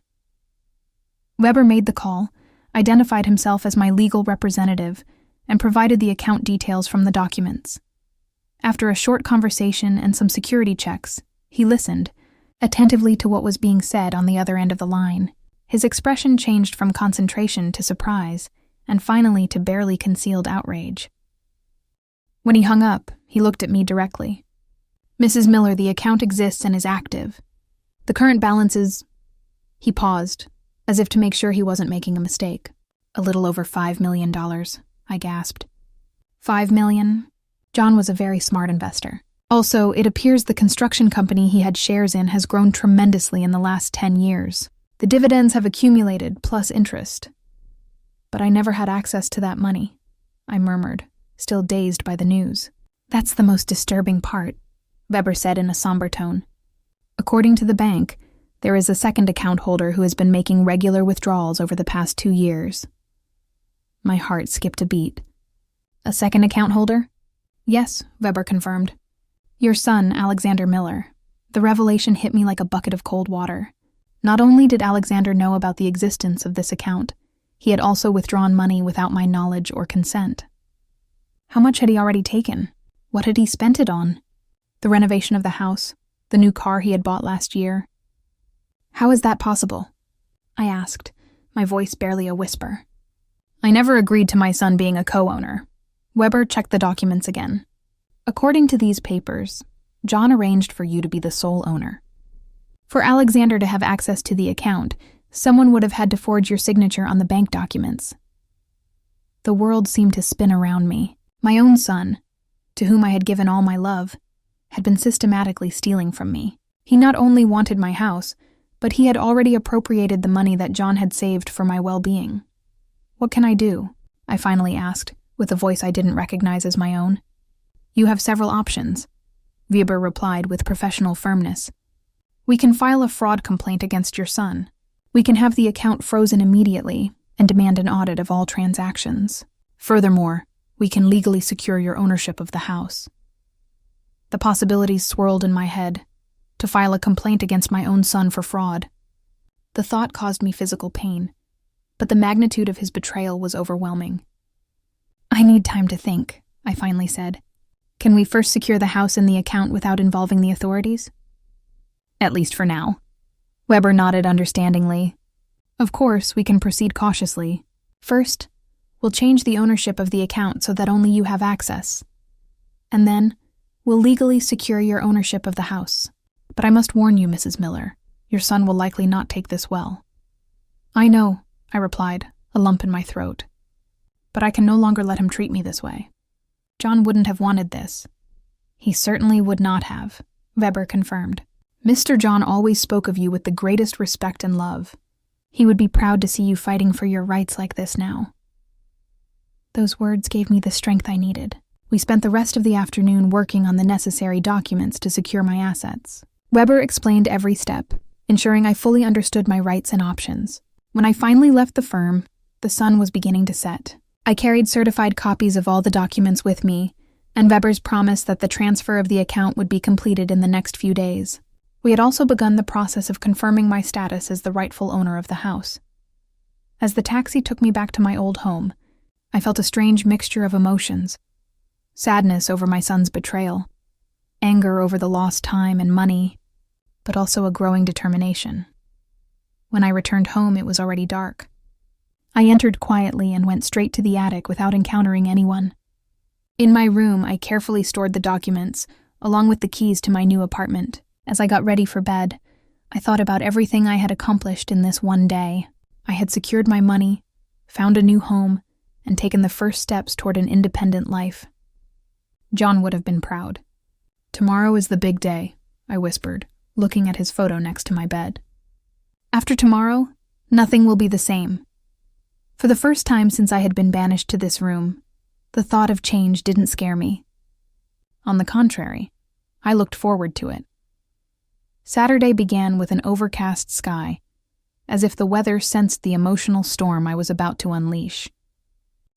Weber made the call, identified himself as my legal representative, and provided the account details from the documents. After a short conversation and some security checks, he listened, attentively to what was being said on the other end of the line. His expression changed from concentration to surprise, and finally to barely concealed outrage. When he hung up, he looked at me directly. "Mrs. Miller, the account exists and is active. The current balance is—" He paused, as if to make sure he wasn't making a mistake. "A little over $5 million, I gasped. $5 million? John was a very smart investor. Also, it appears the construction company he had shares in has grown tremendously in the last 10 years. The dividends have accumulated, plus interest. But I never had access to that money," I murmured, still dazed by the news. "That's the most disturbing part," Weber said in a somber tone. "According to the bank, there is a second account holder who has been making regular withdrawals over the past 2 years." My heart skipped a beat. "A second account holder?" "Yes," Weber confirmed. "Your son, Alexander Miller." The revelation hit me like a bucket of cold water. Not only did Alexander know about the existence of this account, he had also withdrawn money without my knowledge or consent. How much had he already taken? What had he spent it on? The renovation of the house? The new car he had bought last year? "How is that possible?" I asked, my voice barely a whisper. "I never agreed to my son being a co-owner." Weber checked the documents again. "According to these papers, John arranged for you to be the sole owner. For Alexander to have access to the account, someone would have had to forge your signature on the bank documents." The world seemed to spin around me. My own son, to whom I had given all my love, had been systematically stealing from me. He not only wanted my house, but he had already appropriated the money that John had saved for my well-being. "What can I do?" I finally asked, with a voice I didn't recognize as my own. "You have several options," Weber replied with professional firmness. "We can file a fraud complaint against your son. We can have the account frozen immediately and demand an audit of all transactions. Furthermore, we can legally secure your ownership of the house." The possibilities swirled in my head. To file a complaint against my own son for fraud. The thought caused me physical pain, but the magnitude of his betrayal was overwhelming. "I need time to think," I finally said. "Can we first secure the house and the account without involving the authorities?" "At least for now." Weber nodded understandingly. "Of course, we can proceed cautiously. First, we'll change the ownership of the account so that only you have access. And then, we'll legally secure your ownership of the house. But I must warn you, Mrs. Miller, your son will likely not take this well." "I know," I replied, a lump in my throat. "But I can no longer let him treat me this way. John wouldn't have wanted this." "He certainly would not have," Weber confirmed. "Mr. John always spoke of you with the greatest respect and love. He would be proud to see you fighting for your rights like this now." Those words gave me the strength I needed. We spent the rest of the afternoon working on the necessary documents to secure my assets. Weber explained every step, ensuring I fully understood my rights and options. When I finally left the firm, the sun was beginning to set. I carried certified copies of all the documents with me, and Weber's promise that the transfer of the account would be completed in the next few days. We had also begun the process of confirming my status as the rightful owner of the house. As the taxi took me back to my old home, I felt a strange mixture of emotions. Sadness over my son's betrayal, anger over the lost time and money, but also a growing determination. When I returned home, it was already dark. I entered quietly and went straight to the attic without encountering anyone. In my room, I carefully stored the documents, along with the keys to my new apartment. As I got ready for bed, I thought about everything I had accomplished in this one day. I had secured my money, found a new home, and taken the first steps toward an independent life. John would have been proud. "Tomorrow is the big day," I whispered, looking at his photo next to my bed. "After tomorrow, nothing will be the same." For the first time since I had been banished to this room, the thought of change didn't scare me. On the contrary, I looked forward to it. Saturday began with an overcast sky, as if the weather sensed the emotional storm I was about to unleash.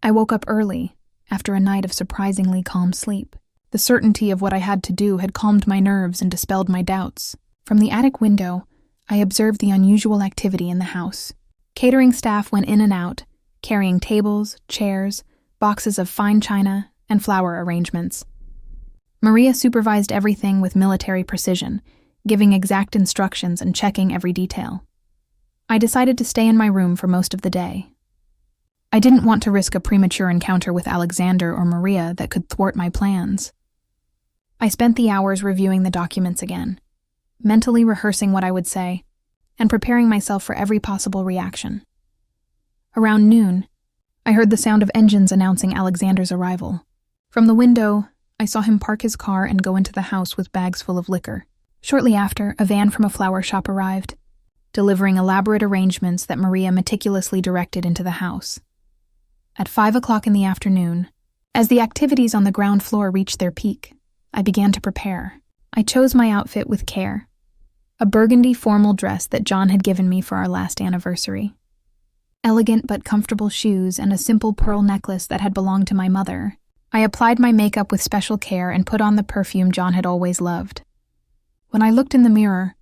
I woke up early, after a night of surprisingly calm sleep. The certainty of what I had to do had calmed my nerves and dispelled my doubts. From the attic window, I observed the unusual activity in the house. Catering staff went in and out, carrying tables, chairs, boxes of fine china, and flower arrangements. Maria supervised everything with military precision, giving exact instructions and checking every detail. I decided to stay in my room for most of the day. I didn't want to risk a premature encounter with Alexander or Maria that could thwart my plans. I spent the hours reviewing the documents again, mentally rehearsing what I would say, and preparing myself for every possible reaction. Around noon, I heard the sound of engines announcing Alexander's arrival. From the window, I saw him park his car and go into the house with bags full of liquor. Shortly after, a van from a flower shop arrived, delivering elaborate arrangements that Maria meticulously directed into the house. At 5 o'clock in the afternoon, as the activities on the ground floor reached their peak, I began to prepare. I chose my outfit with care. A burgundy formal dress that John had given me for our last anniversary. Elegant but comfortable shoes and a simple pearl necklace that had belonged to my mother. I applied my makeup with special care and put on the perfume John had always loved. When I looked in the mirror,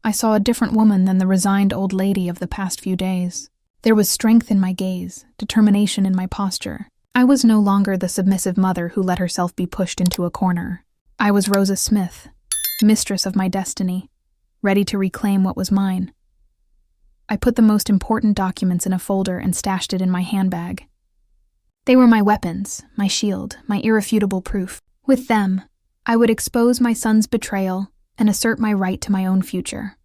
I saw a different woman than the resigned old lady of the past few days. There was strength in my gaze, determination in my posture. I was no longer the submissive mother who let herself be pushed into a corner. I was Rosa Smith, mistress of my destiny, ready to reclaim what was mine. I put the most important documents in a folder and stashed it in my handbag. They were my weapons, my shield, my irrefutable proof. With them, I would expose my son's betrayal and assert my right to my own future.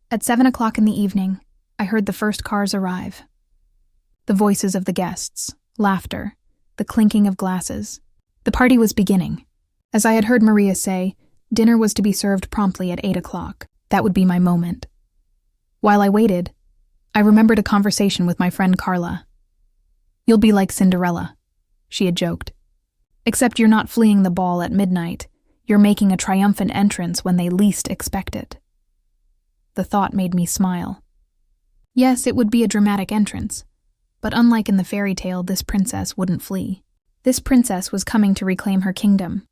At 7 o'clock in the evening, I heard the first cars arrive. The voices of the guests, laughter, the clinking of glasses. The party was beginning. As I had heard Maria say, dinner was to be served promptly at 8 o'clock. That would be my moment. While I waited, I remembered a conversation with my friend Carla. "You'll be like Cinderella," she had joked. "Except you're not fleeing the ball at midnight. You're making a triumphant entrance when they least expect it." The thought made me smile. Yes, it would be a dramatic entrance, but unlike in the fairy tale, this princess wouldn't flee. This princess was coming to reclaim her kingdom.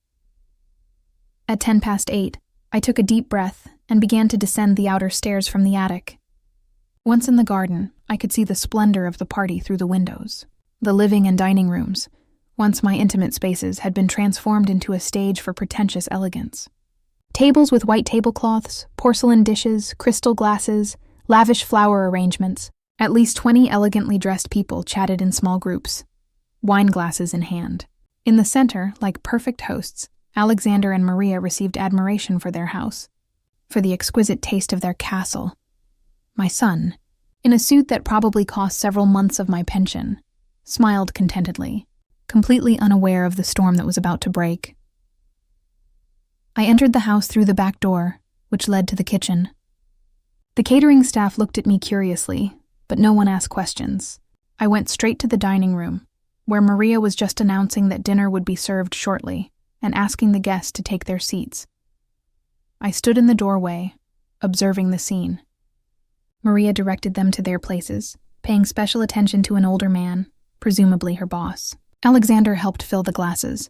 At 8:10, I took a deep breath and began to descend the outer stairs from the attic. Once in the garden, I could see the splendor of the party through the windows. The living and dining rooms, once my intimate spaces, had been transformed into a stage for pretentious elegance. Tables with white tablecloths, porcelain dishes, crystal glasses, lavish flower arrangements. At least 20 elegantly dressed people chatted in small groups, wine glasses in hand. In the center, like perfect hosts, Alexander and Maria received admiration for their house, for the exquisite taste of their castle. My son, in a suit that probably cost several months of my pension, smiled contentedly, completely unaware of the storm that was about to break. I entered the house through the back door, which led to the kitchen. The catering staff looked at me curiously, but no one asked questions. I went straight to the dining room, where Maria was just announcing that dinner would be served shortly and asking the guests to take their seats. I stood in the doorway, observing the scene. Maria directed them to their places, paying special attention to an older man, presumably her boss. Alexander helped fill the glasses,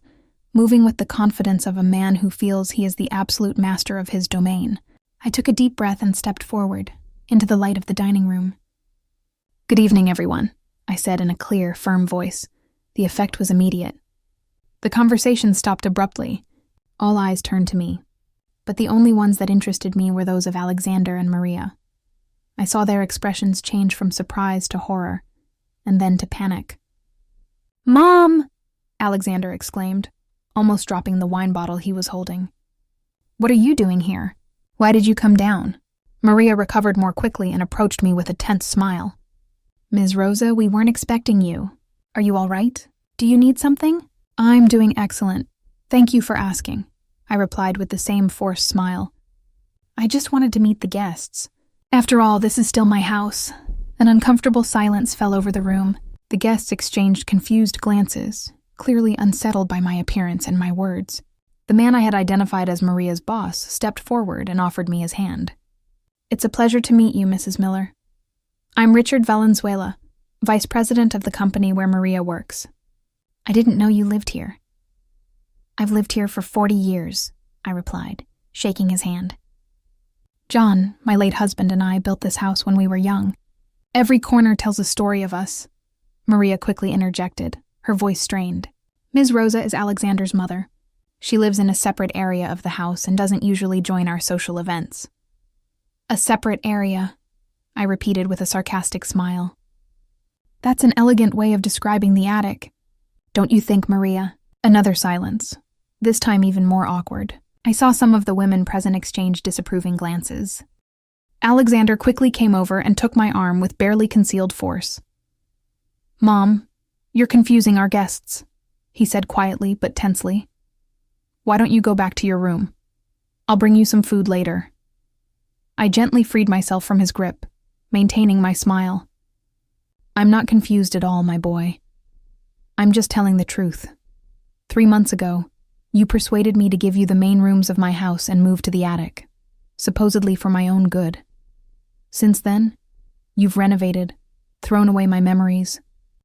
moving with the confidence of a man who feels he is the absolute master of his domain. I took a deep breath and stepped forward, into the light of the dining room. "Good evening, everyone," I said in a clear, firm voice. The effect was immediate. The conversation stopped abruptly. All eyes turned to me, but the only ones that interested me were those of Alexander and Maria. I saw their expressions change from surprise to horror, and then to panic. "Mom!" Alexander exclaimed, almost dropping the wine bottle he was holding. "What are you doing here? Why did you come down?" Maria recovered more quickly and approached me with a tense smile. "Ms. Rosa, we weren't expecting you. Are you all right? Do you need something?" "I'm doing excellent. Thank you for asking," I replied with the same forced smile. "I just wanted to meet the guests. After all, this is still my house." An uncomfortable silence fell over the room. The guests exchanged confused glances, clearly unsettled by my appearance and my words. The man I had identified as Maria's boss stepped forward and offered me his hand. "It's a pleasure to meet you, Mrs. Miller. I'm Richard Valenzuela, vice president of the company where Maria works. I didn't know you lived here." "I've lived here for 40 years, I replied, shaking his hand. "John, my late husband, and I built this house when we were young. Every corner tells a story of us, Maria quickly interjected, her voice strained. Ms. Rosa is Alexander's mother. She lives in a separate area of the house and doesn't usually join our social events. A separate area, I repeated with a sarcastic smile. That's an elegant way of describing the attic. Don't you think, Maria? Another silence, this time even more awkward. I saw some of the women present exchange disapproving glances. Alexander quickly came over and took my arm with barely concealed force. Mom, you're confusing our guests, he said quietly but tensely. Why don't you go back to your room? I'll bring you some food later. I gently freed myself from his grip, maintaining my smile. I'm not confused at all, my boy. I'm just telling the truth. 3 months ago, you persuaded me to give you the main rooms of my house and move to the attic, supposedly for my own good. Since then, you've renovated, thrown away my memories,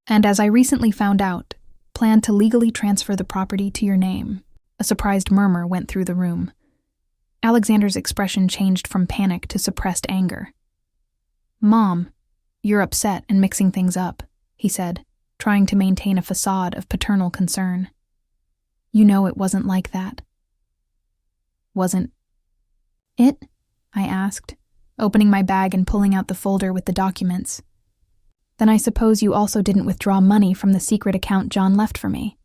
and as I recently found out, planned to legally transfer the property to your name. A surprised murmur went through the room. Alexander's expression changed from panic to suppressed anger. Mom, you're upset and mixing things up, he said, trying to maintain a facade of paternal concern. You know it wasn't like that. Wasn't it? I asked, opening my bag and pulling out the folder with the documents. Then I suppose you also didn't withdraw money from the secret account John left for me.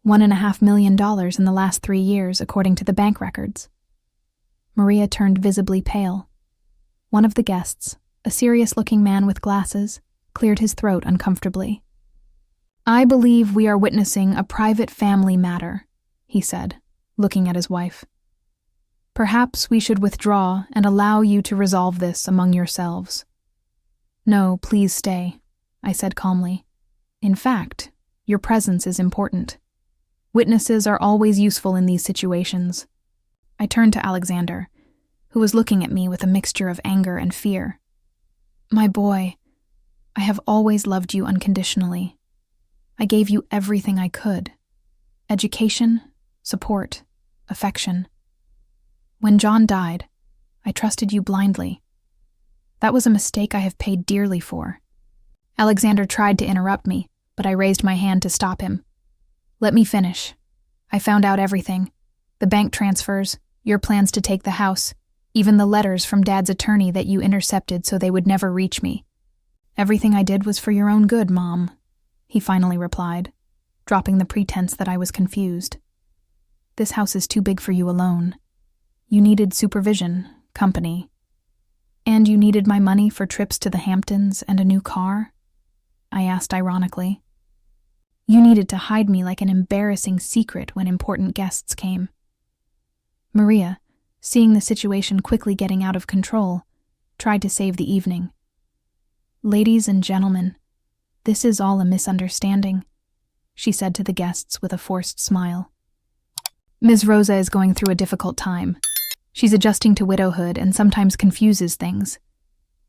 $1.5 million in the last 3 years, according to the bank records. Maria turned visibly pale. One of the guests, a serious-looking man with glasses, cleared his throat uncomfortably. I believe we are witnessing a private family matter, he said, looking at his wife. Perhaps we should withdraw and allow you to resolve this among yourselves. No, please stay, I said calmly. In fact, your presence is important. Witnesses are always useful in these situations. I turned to Alexander, who was looking at me with a mixture of anger and fear. My boy, I have always loved you unconditionally. I gave you everything I could. Education, support, affection. When John died, I trusted you blindly. That was a mistake I have paid dearly for. Alexander tried to interrupt me, but I raised my hand to stop him. Let me finish. I found out everything. The bank transfers, your plans to take the house, even the letters from Dad's attorney that you intercepted so they would never reach me. Everything I did was for your own good, Mom, he finally replied, dropping the pretense that I was confused. This house is too big for you alone. You needed supervision, company. And you needed my money for trips to the Hamptons and a new car? I asked ironically. You needed to hide me like an embarrassing secret when important guests came. Maria, seeing the situation quickly getting out of control, tried to save the evening. Ladies and gentlemen, this is all a misunderstanding, she said to the guests with a forced smile. Ms. Rosa is going through a difficult time. She's adjusting to widowhood and sometimes confuses things.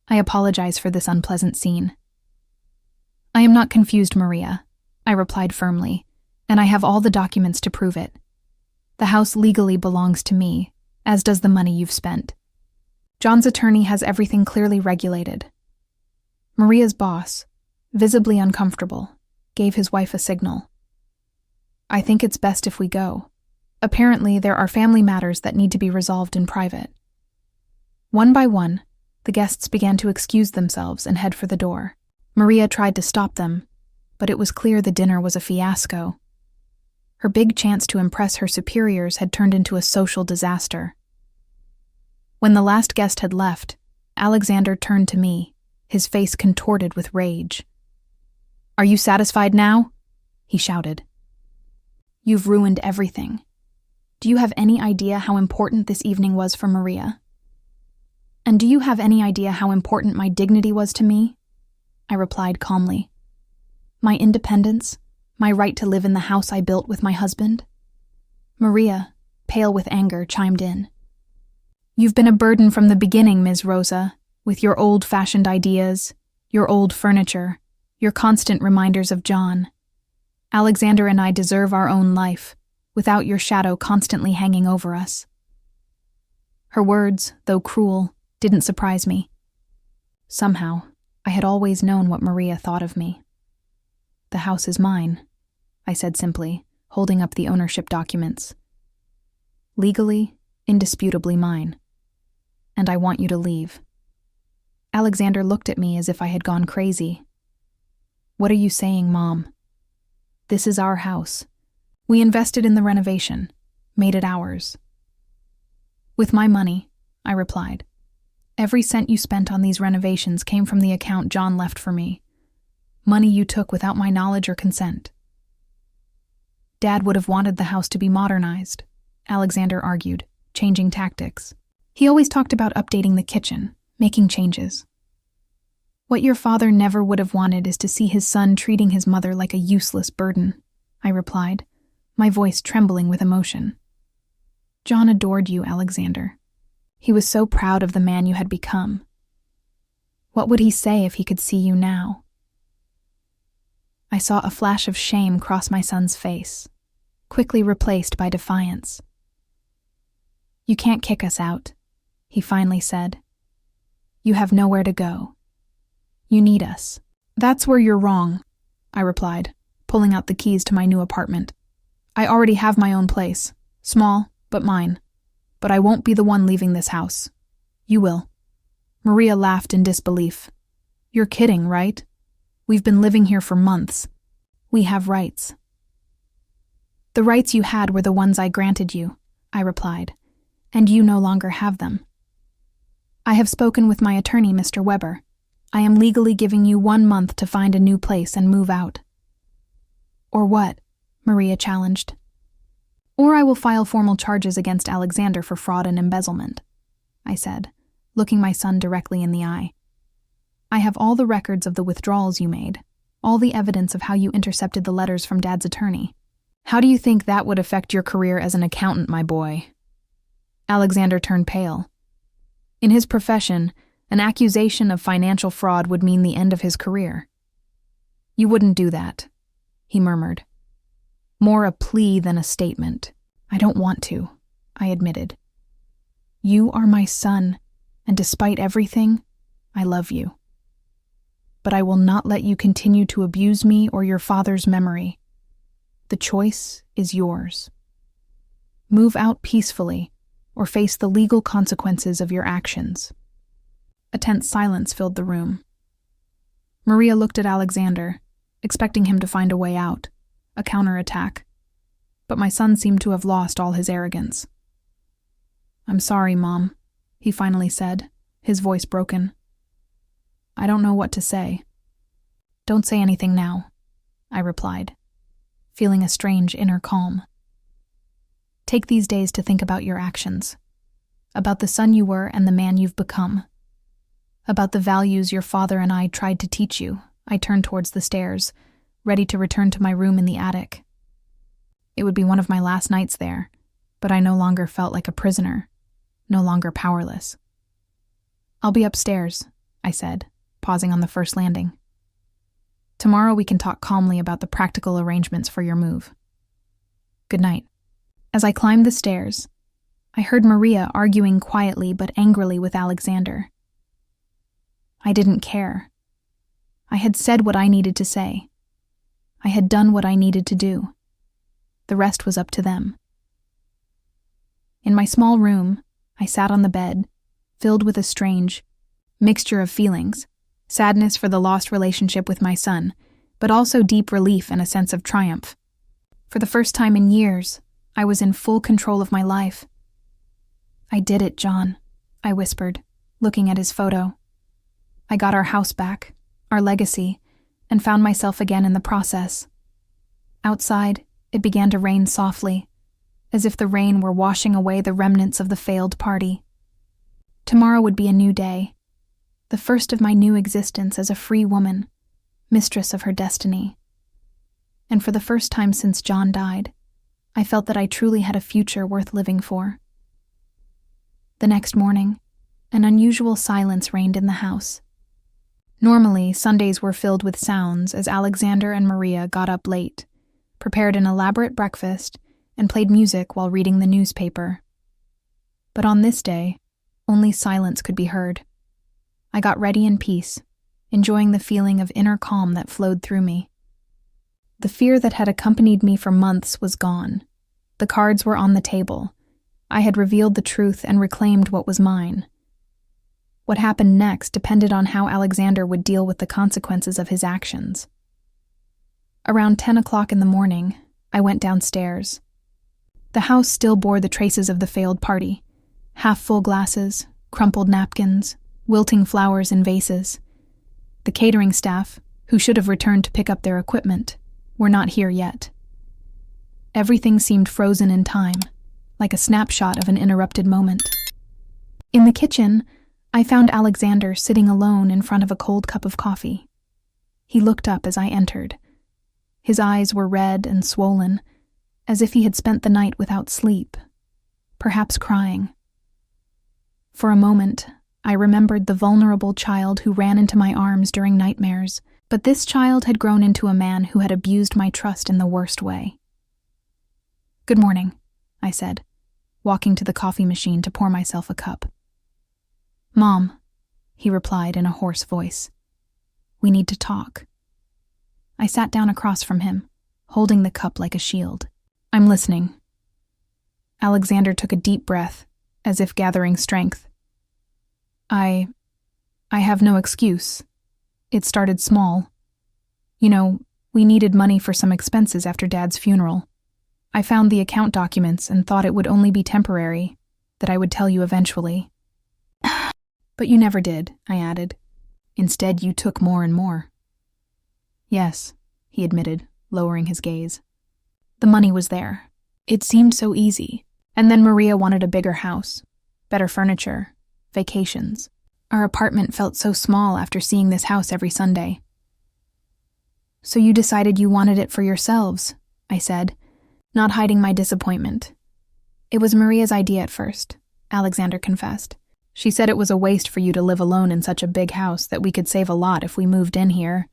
I apologize for this unpleasant scene. I am not confused, Maria, I replied firmly, and I have all the documents to prove it. The house legally belongs to me, as does the money you've spent. John's attorney has everything clearly regulated. Maria's boss, visibly uncomfortable, gave his wife a signal. I think it's best if we go. Apparently, there are family matters that need to be resolved in private. One by one, the guests began to excuse themselves and head for the door. Maria tried to stop them, but it was clear the dinner was a fiasco. Her big chance to impress her superiors had turned into a social disaster. When the last guest had left, Alexander turned to me, his face contorted with rage. Are you satisfied now? He shouted. You've ruined everything. Do you have any idea how important this evening was for Maria? And do you have any idea how important my dignity was to me? I replied calmly. My independence, my right to live in the house I built with my husband? Maria, pale with anger, chimed in. You've been a burden from the beginning, Ms. Rosa, with your old-fashioned ideas, your old furniture, your constant reminders of John. Alexander and I deserve our own life, without your shadow constantly hanging over us. Her words, though cruel, didn't surprise me. Somehow, I had always known what Maria thought of me. "The house is mine," I said simply, holding up the ownership documents. "Legally, indisputably mine. And I want you to leave." Alexander looked at me as if I had gone crazy. "What are you saying, Mom? This is our house. We invested in the renovation, made it ours." "With my money," I replied. "Every cent you spent on these renovations came from the account John left for me. Money you took without my knowledge or consent." "Dad would have wanted the house to be modernized," Alexander argued, changing tactics. "He always talked about updating the kitchen, making changes. What your father never would have wanted is to see his son treating his mother like a useless burden," I replied, my voice trembling with emotion. "John adored you, Alexander. He was so proud of the man you had become. What would he say if he could see you now?" I saw a flash of shame cross my son's face, quickly replaced by defiance. "You can't kick us out," he finally said. "You have nowhere to go. You need us." "That's where you're wrong," I replied, pulling out the keys to my new apartment. "I already have my own place, small, but mine. But I won't be the one leaving this house. You will." Maria laughed in disbelief. "You're kidding, right? We've been living here for months. We have rights." "The rights you had were the ones I granted you," I replied, "and you no longer have them. I have spoken with my attorney, Mr. Weber. I am legally giving you 1 month to find a new place and move out." "Or what?" Maria challenged. "Or I will file formal charges against Alexander for fraud and embezzlement," I said, looking my son directly in the eye. "I have all the records of the withdrawals you made, all the evidence of how you intercepted the letters from Dad's attorney. How do you think that would affect your career as an accountant, my boy?" Alexander turned pale. In his profession, an accusation of financial fraud would mean the end of his career. "You wouldn't do that," he murmured. "More a plea than a statement." "I don't want to," I admitted. "You are my son, and despite everything, I love you. But I will not let you continue to abuse me or your father's memory. The choice is yours. Move out peacefully, or face the legal consequences of your actions." A tense silence filled the room. Maria looked at Alexander, expecting him to find a way out, a counterattack. But my son seemed to have lost all his arrogance. "I'm sorry, Mom," he finally said, his voice broken. "I don't know what to say." "Don't say anything now," I replied, feeling a strange inner calm. "Take these days to think about your actions, about the son you were and the man you've become, about the values your father and I tried to teach you." I turned towards the stairs, ready to return to my room in the attic. It would be one of my last nights there, but I no longer felt like a prisoner, no longer powerless. "I'll be upstairs," I said, pausing on the first landing. "Tomorrow we can talk calmly about the practical arrangements for your move. Good night." As I climbed the stairs, I heard Maria arguing quietly but angrily with Alexander. I didn't care. I had said what I needed to say. I had done what I needed to do. The rest was up to them. In my small room, I sat on the bed, filled with a strange mixture of feelings, sadness for the lost relationship with my son, but also deep relief and a sense of triumph. For the first time in years, I was in full control of my life. "I did it, John," I whispered, looking at his photo. "I got our house back, our legacy, and found myself again in the process." Outside, it began to rain softly, as if the rain were washing away the remnants of the failed party. Tomorrow would be a new day, the first of my new existence as a free woman, mistress of her destiny. And for the first time since John died, I felt that I truly had a future worth living for. The next morning, an unusual silence reigned in the house. Normally, Sundays were filled with sounds as Alexander and Maria got up late, prepared an elaborate breakfast, and played music while reading the newspaper. But on this day, only silence could be heard. I got ready in peace, enjoying the feeling of inner calm that flowed through me. The fear that had accompanied me for months was gone. The cards were on the table. I had revealed the truth and reclaimed what was mine. What happened next depended on how Alexander would deal with the consequences of his actions. Around 10 o'clock in the morning, I went downstairs. The house still bore the traces of the failed party: half-full glasses, crumpled napkins, wilting flowers in vases. The catering staff, who should have returned to pick up their equipment, were not here yet. Everything seemed frozen in time, like a snapshot of an interrupted moment. In the kitchen, I found Alexander sitting alone in front of a cold cup of coffee. He looked up as I entered. His eyes were red and swollen, as if he had spent the night without sleep, perhaps crying. For a moment, I remembered the vulnerable child who ran into my arms during nightmares, but this child had grown into a man who had abused my trust in the worst way. "Good morning," I said, walking to the coffee machine to pour myself a cup. "Mom," he replied in a hoarse voice. "We need to talk." I sat down across from him, holding the cup like a shield. "I'm listening." Alexander took a deep breath, as if gathering strength. I have no excuse. It started small. You know, we needed money for some expenses after Dad's funeral. I found the account documents and thought it would only be temporary, that I would tell you eventually. But you never did, I added. Instead, you took more and more. Yes, he admitted, lowering his gaze. The money was there. It seemed so easy. And then Maria wanted a bigger house, better furniture, vacations. Our apartment felt so small after seeing this house every Sunday. So you decided you wanted it for yourselves, I said, not hiding my disappointment. It was Maria's idea at first, Alexander confessed. She said it was a waste for you to live alone in such a big house, that we could save a lot if we moved in here.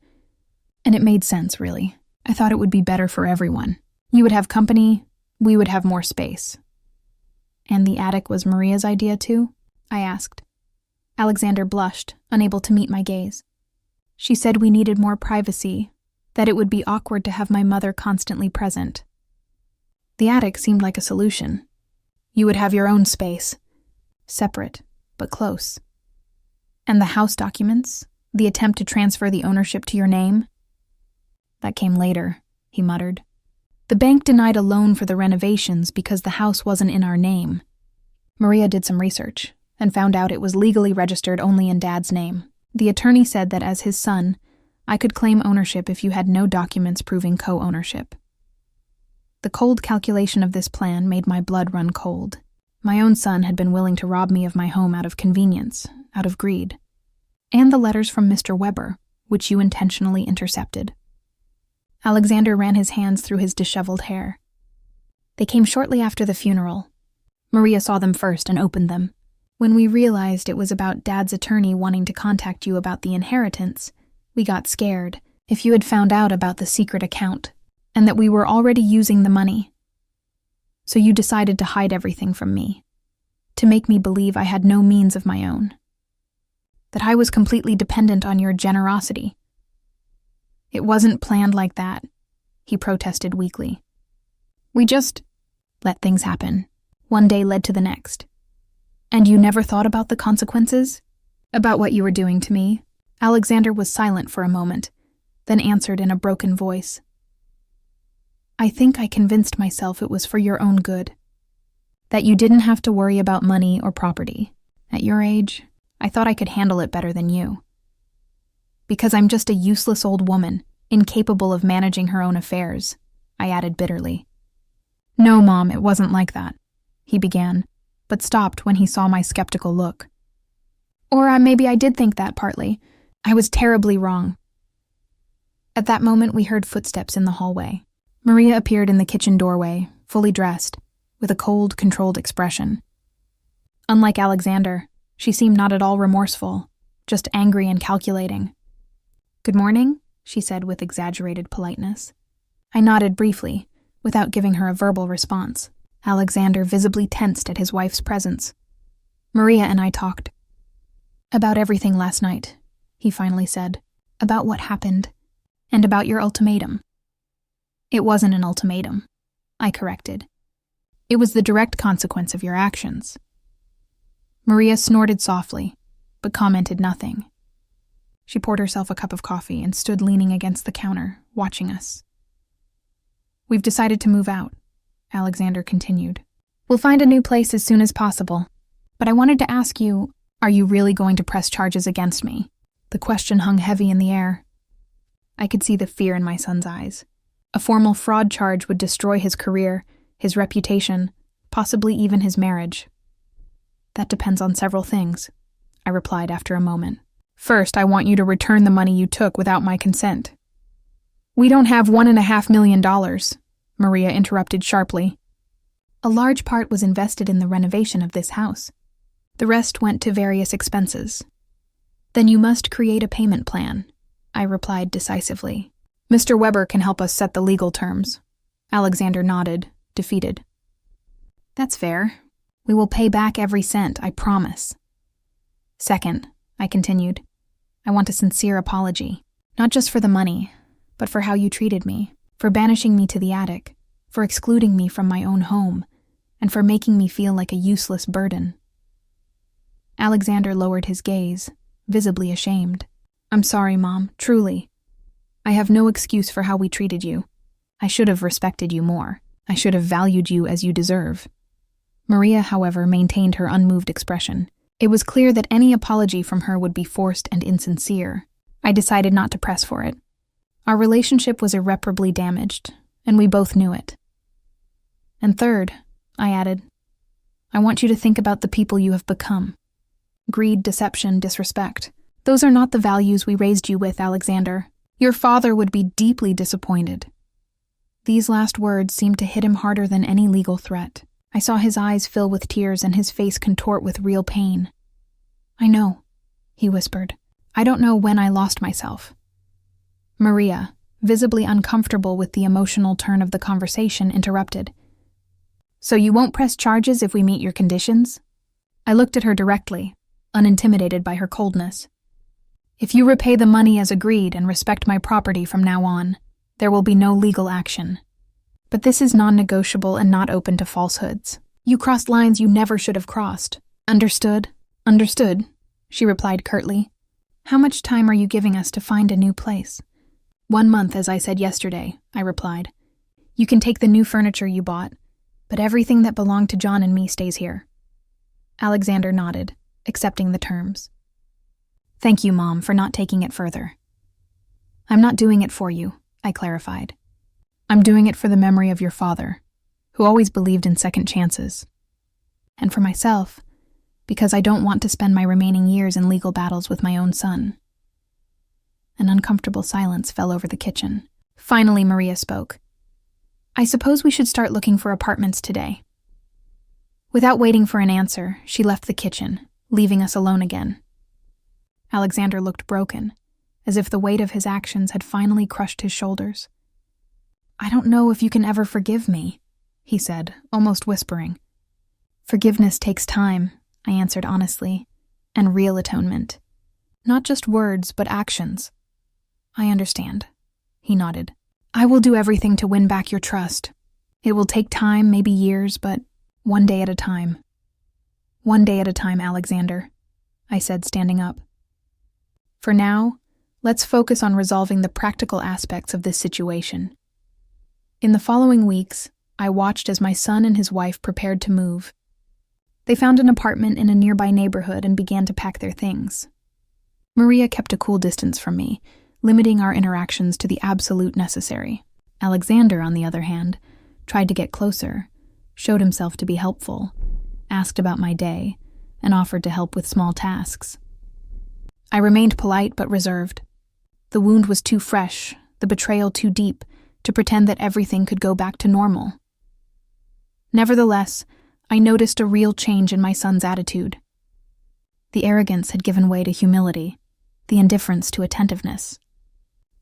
And it made sense, really. I thought it would be better for everyone. You would have company, we would have more space. And the attic was Maria's idea too? I asked. Alexander blushed, unable to meet my gaze. She said we needed more privacy, that it would be awkward to have my mother constantly present. The attic seemed like a solution. You would have your own space, separate, but close. And the house documents, the attempt to transfer the ownership to your name? That came later, he muttered. The bank denied a loan for the renovations because the house wasn't in our name. Maria did some research and found out it was legally registered only in Dad's name. The attorney said that as his son, I could claim ownership if you had no documents proving co-ownership. The cold calculation of this plan made my blood run cold. My own son had been willing to rob me of my home out of convenience, out of greed. And the letters from Mr. Weber, which you intentionally intercepted. Alexander ran his hands through his disheveled hair. They came shortly after the funeral. Maria saw them first and opened them. When we realized it was about Dad's attorney wanting to contact you about the inheritance, we got scared. If you had found out about the secret account, and that we were already using the money. So you decided to hide everything from me, to make me believe I had no means of my own. That I was completely dependent on your generosity. It wasn't planned like that, he protested weakly. We just let things happen. One day led to the next. And you never thought about the consequences? About what you were doing to me? Alexander was silent for a moment, then answered in a broken voice. I think I convinced myself it was for your own good. That you didn't have to worry about money or property. At your age, I thought I could handle it better than you. Because I'm just a useless old woman, incapable of managing her own affairs, I added bitterly. No, Mom, it wasn't like that, he began, but stopped when he saw my skeptical look. Or maybe I did think that partly. I was terribly wrong. At that moment, we heard footsteps in the hallway. Maria appeared in the kitchen doorway, fully dressed, with a cold, controlled expression. Unlike Alexander, she seemed not at all remorseful, just angry and calculating. Good morning, she said with exaggerated politeness. I nodded briefly, without giving her a verbal response. Alexander visibly tensed at his wife's presence. Maria and I talked. About everything last night, he finally said. about what happened, and about your ultimatum." "It wasn't an ultimatum," I corrected. "It was the direct consequence of your actions." Maria snorted softly, but commented nothing. She poured herself a cup of coffee and stood leaning against the counter, watching us. "We've decided to move out," Alexander continued. "We'll find a new place as soon as possible. But I wanted to ask you, are you really going to press charges against me?" The question hung heavy in the air. I could see the fear in my son's eyes. A formal fraud charge would destroy his career, his reputation, possibly even his marriage. "That depends on several things," I replied after a moment. "First, I want you to return the money you took without my consent." "We don't have $1.5 million, Maria interrupted sharply. "A large part was invested in the renovation of this house. The rest went to various expenses." "Then you must create a payment plan," I replied decisively. "Mr. Weber can help us set the legal terms." Alexander nodded, defeated. "That's fair. We will pay back every cent, I promise." "Second," I continued, "I want a sincere apology. Not just for the money, but for how you treated me, for banishing me to the attic, for excluding me from my own home, and for making me feel like a useless burden." Alexander lowered his gaze, visibly ashamed. "I'm sorry, Mom, truly. I have no excuse for how we treated you. I should have respected you more. I should have valued you as you deserve." Maria, however, maintained her unmoved expression. It was clear that any apology from her would be forced and insincere. I decided not to press for it. Our relationship was irreparably damaged, and we both knew it. "And third," I added, "I want you to think about the people you have become. Greed, deception, disrespect. Those are not the values we raised you with, Alexander. Your father would be deeply disappointed." These last words seemed to hit him harder than any legal threat. I saw his eyes fill with tears and his face contort with real pain. "I know," he whispered. "I don't know when I lost myself." Maria, visibly uncomfortable with the emotional turn of the conversation, interrupted. "So you won't press charges if we meet your conditions?" I looked at her directly, unintimidated by her coldness. "If you repay the money as agreed and respect my property from now on, there will be no legal action. But this is non-negotiable and not open to falsehoods. You crossed lines you never should have crossed. Understood?" "Understood," she replied curtly. "How much time are you giving us to find a new place?" "1 month, as I said yesterday," I replied. "You can take the new furniture you bought, but everything that belonged to John and me stays here." Alexander nodded, accepting the terms. "Thank you, Mom, for not taking it further." "I'm not doing it for you," I clarified. "I'm doing it for the memory of your father, who always believed in second chances. And for myself, because I don't want to spend my remaining years in legal battles with my own son." An uncomfortable silence fell over the kitchen. Finally, Maria spoke. "I suppose we should start looking for apartments today." Without waiting for an answer, she left the kitchen, leaving us alone again. Alexander looked broken, as if the weight of his actions had finally crushed his shoulders. "I don't know if you can ever forgive me," he said, almost whispering. "Forgiveness takes time," I answered honestly, "and real atonement. Not just words, but actions." "I understand," he nodded. "I will do everything to win back your trust. It will take time, maybe years, but one day at a time." "One day at a time, Alexander," I said, standing up. "For now, let's focus on resolving the practical aspects of this situation." In the following weeks, I watched as my son and his wife prepared to move. They found an apartment in a nearby neighborhood and began to pack their things. Maria kept a cool distance from me, limiting our interactions to the absolute necessary. Alexander, on the other hand, tried to get closer, showed himself to be helpful, asked about my day, and offered to help with small tasks. I remained polite but reserved. The wound was too fresh, the betrayal too deep, to pretend that everything could go back to normal. Nevertheless, I noticed a real change in my son's attitude. The arrogance had given way to humility, the indifference to attentiveness.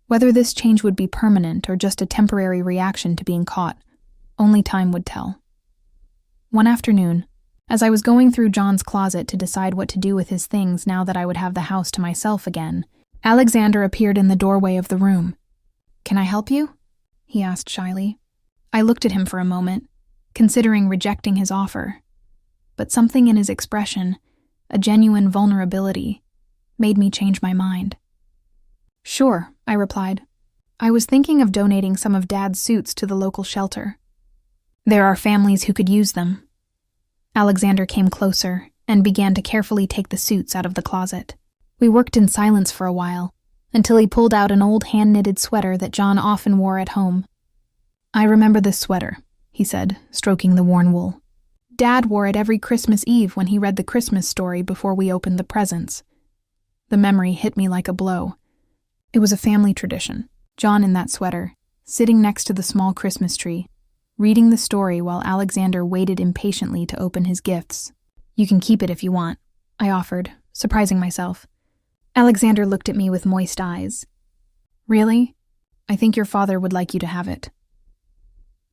Whether this change would be permanent or just a temporary reaction to being caught, only time would tell. One afternoon, as I was going through John's closet to decide what to do with his things now that I would have the house to myself again, Alexander appeared in the doorway of the room. "Can I help you?" he asked shyly. I looked at him for a moment, considering rejecting his offer. But something in his expression, a genuine vulnerability, made me change my mind. "Sure," I replied. "I was thinking of donating some of Dad's suits to the local shelter. There are families who could use them." Alexander came closer and began to carefully take the suits out of the closet. We worked in silence for a while, until he pulled out an old hand-knitted sweater that John often wore at home. "I remember this sweater," he said, stroking the worn wool. "Dad wore it every Christmas Eve when he read the Christmas story before we opened the presents." The memory hit me like a blow. It was a family tradition. John in that sweater, sitting next to the small Christmas tree, reading the story while Alexander waited impatiently to open his gifts. "You can keep it if you want," I offered, surprising myself. Alexander looked at me with moist eyes. "Really? I think your father would like you to have it."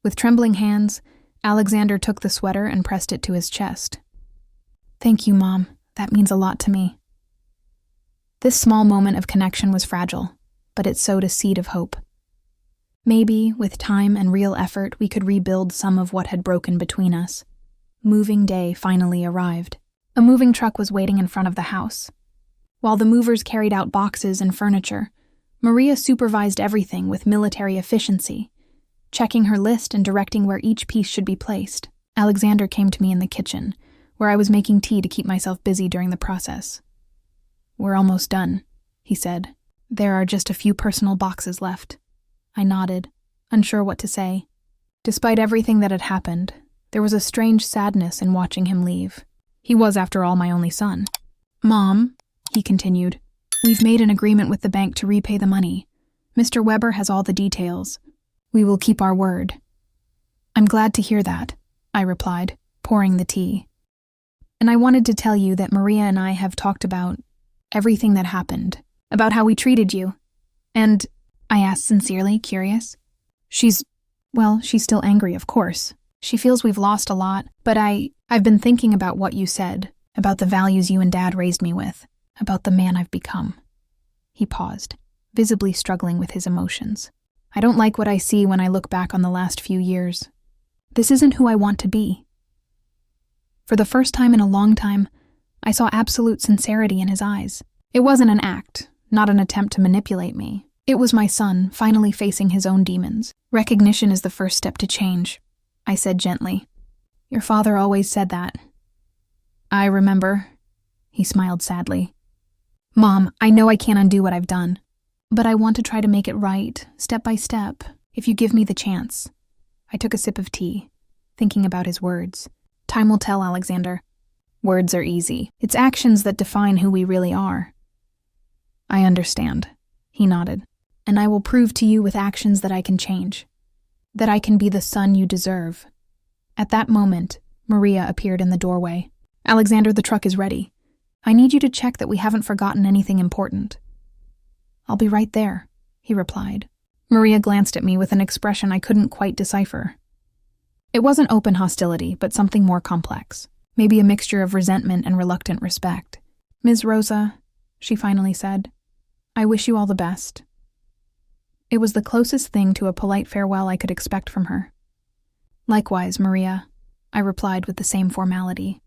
With trembling hands, Alexander took the sweater and pressed it to his chest. "Thank you, Mom. That means a lot to me." This small moment of connection was fragile, but it sowed a seed of hope. Maybe, with time and real effort, we could rebuild some of what had broken between us. Moving day finally arrived. A moving truck was waiting in front of the house. While the movers carried out boxes and furniture, Maria supervised everything with military efficiency, checking her list and directing where each piece should be placed. Alexander came to me in the kitchen, where I was making tea to keep myself busy during the process. "We're almost done," he said. "There are just a few personal boxes left." I nodded, unsure what to say. Despite everything that had happened, there was a strange sadness in watching him leave. He was, after all, my only son. "Mom," he continued, "we've made an agreement with the bank to repay the money. Mr. Weber has all the details. We will keep our word." "I'm glad to hear that," I replied, pouring the tea. "And I wanted to tell you that Maria and I have talked about everything that happened, about how we treated you. And," I asked sincerely, curious. She's still angry, of course. She feels we've lost a lot, but I've been thinking about what you said, about the values you and Dad raised me with, about the man I've become." He paused, visibly struggling with his emotions. "I don't like what I see when I look back on the last few years. This isn't who I want to be." For the first time in a long time, I saw absolute sincerity in his eyes. It wasn't an act, not an attempt to manipulate me. It was my son finally facing his own demons. "Recognition is the first step to change," I said gently. "Your father always said that." "I remember," he smiled sadly. "Mom, I know I can't undo what I've done, but I want to try to make it right, step by step, if you give me the chance." I took a sip of tea, thinking about his words. "Time will tell, Alexander. Words are easy. It's actions that define who we really are." "I understand," he nodded. "And I will prove to you with actions that I can change, that I can be the son you deserve." At that moment, Maria appeared in the doorway. "Alexander, the truck is ready. I need you to check that we haven't forgotten anything important." "I'll be right there," he replied. Maria glanced at me with an expression I couldn't quite decipher. It wasn't open hostility, but something more complex, maybe a mixture of resentment and reluctant respect. "Ms. Rosa," she finally said, "I wish you all the best." It was the closest thing to a polite farewell I could expect from her. "Likewise, Maria," I replied with the same formality.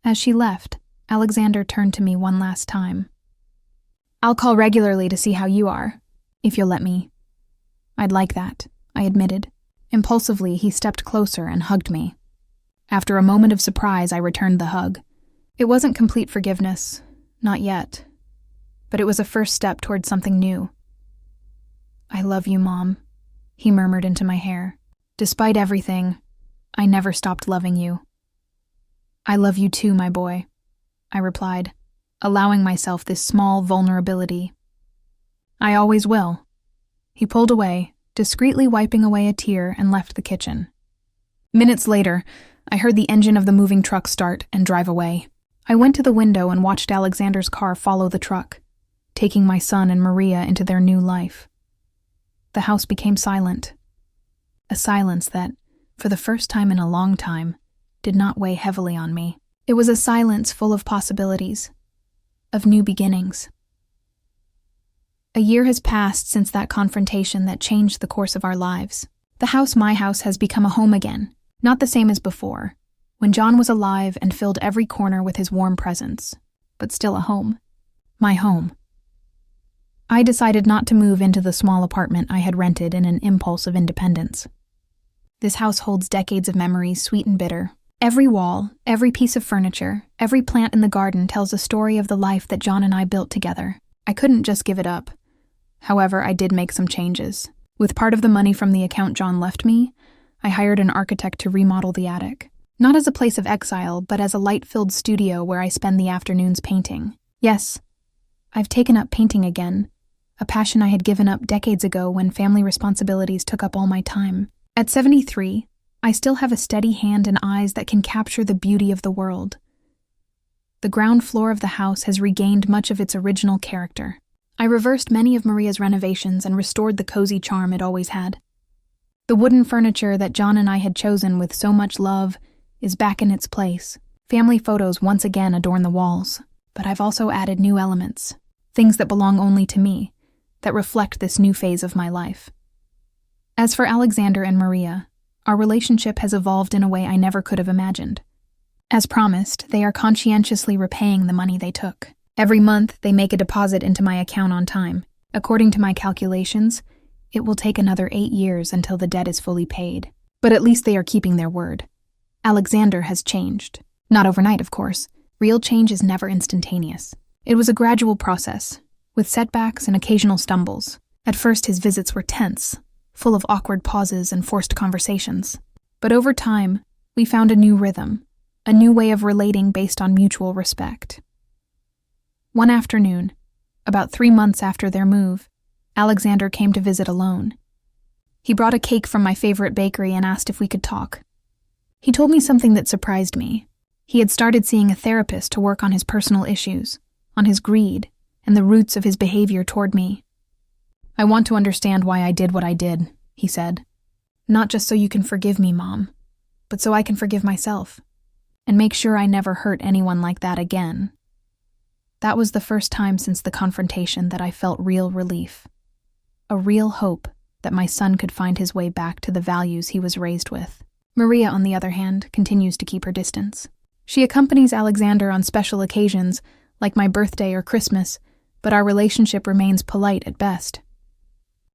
As she left, Alexander turned to me one last time. "I'll call regularly to see how you are, if you'll let me." "I'd like that," I admitted. Impulsively, he stepped closer and hugged me. After a moment of surprise, I returned the hug. It wasn't complete forgiveness, not yet, but it was a first step toward something new. "I love you, Mom," he murmured into my hair. "Despite everything, I never stopped loving you." "I love you too, my boy," I replied, allowing myself this small vulnerability. "I always will." He pulled away, discreetly wiping away a tear, and left the kitchen. Minutes later, I heard the engine of the moving truck start and drive away. I went to the window and watched Alexander's car follow the truck, taking my son and Maria into their new life. The house became silent. A silence that, for the first time in a long time, did not weigh heavily on me. It was a silence full of possibilities, of new beginnings. A year has passed since that confrontation that changed the course of our lives. The house, my house, has become a home again, not the same as before, when John was alive and filled every corner with his warm presence, but still a home. My home. I decided not to move into the small apartment I had rented in an impulse of independence. This house holds decades of memories, sweet and bitter. Every wall, every piece of furniture, every plant in the garden tells a story of the life that John and I built together. I couldn't just give it up. However, I did make some changes. With part of the money from the account John left me, I hired an architect to remodel the attic. Not as a place of exile, but as a light-filled studio where I spend the afternoons painting. Yes, I've taken up painting again, a passion I had given up decades ago when family responsibilities took up all my time. At 73, I still have a steady hand and eyes that can capture the beauty of the world. The ground floor of the house has regained much of its original character. I reversed many of Maria's renovations and restored the cozy charm it always had. The wooden furniture that John and I had chosen with so much love is back in its place. Family photos once again adorn the walls, but I've also added new elements, things that belong only to me, that reflect this new phase of my life. As for Alexander and Maria, our relationship has evolved in a way I never could have imagined. As promised, they are conscientiously repaying the money they took. Every month, they make a deposit into my account on time. According to my calculations, it will take another 8 years until the debt is fully paid. But at least they are keeping their word. Alexander has changed. Not overnight, of course. Real change is never instantaneous. It was a gradual process, with setbacks and occasional stumbles. At first, his visits were tense, full of awkward pauses and forced conversations. But over time, we found a new rhythm, a new way of relating based on mutual respect. One afternoon, about 3 months after their move, Alexander came to visit alone. He brought a cake from my favorite bakery and asked if we could talk. He told me something that surprised me. He had started seeing a therapist to work on his personal issues, on his greed, and the roots of his behavior toward me. "I want to understand why I did what I did," he said. "Not just so you can forgive me, Mom, but so I can forgive myself, and make sure I never hurt anyone like that again." That was the first time since the confrontation that I felt real relief. A real hope that my son could find his way back to the values he was raised with. Maria, on the other hand, continues to keep her distance. She accompanies Alexander on special occasions, like my birthday or Christmas, but our relationship remains polite at best.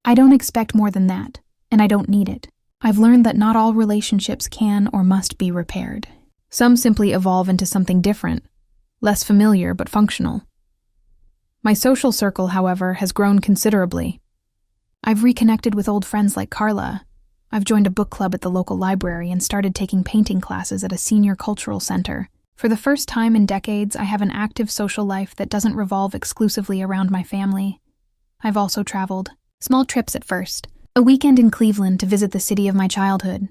I don't expect more than that, and I don't need it. I've learned that not all relationships can or must be repaired. Some simply evolve into something different, less familiar but functional. My social circle, however, has grown considerably. I've reconnected with old friends like Carla. I've joined a book club at the local library and started taking painting classes at a senior cultural center. For the first time in decades, I have an active social life that doesn't revolve exclusively around my family. I've also traveled. Small trips at first. A weekend in Cleveland to visit the city of my childhood.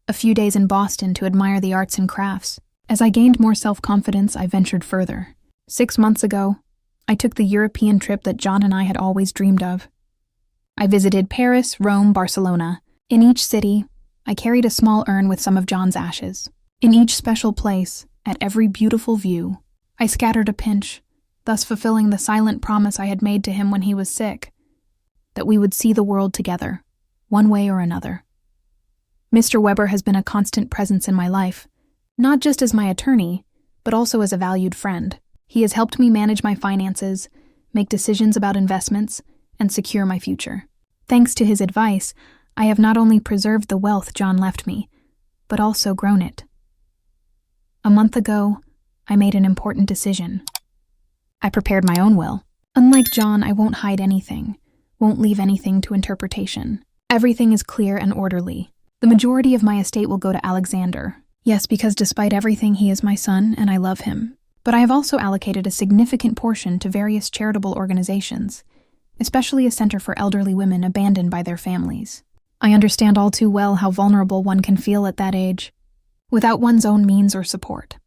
A few days in Boston to admire the arts and crafts. As I gained more self-confidence, I ventured further. 6 months ago, I took the European trip that John and I had always dreamed of. I visited Paris, Rome, Barcelona. In each city, I carried a small urn with some of John's ashes. In each special place, at every beautiful view, I scattered a pinch, thus fulfilling the silent promise I had made to him when he was sick, that we would see the world together, one way or another. Mr. Weber has been a constant presence in my life, not just as my attorney, but also as a valued friend. He has helped me manage my finances, make decisions about investments, and secure my future. Thanks to his advice, I have not only preserved the wealth John left me, but also grown it. A month ago, I made an important decision. I prepared my own will. Unlike John, I won't hide anything, won't leave anything to interpretation. Everything is clear and orderly. The majority of my estate will go to Alexander. Yes, because despite everything, he is my son and I love him. But I have also allocated a significant portion to various charitable organizations, especially a center for elderly women abandoned by their families. I understand all too well how vulnerable one can feel at that age, without one's own means or support.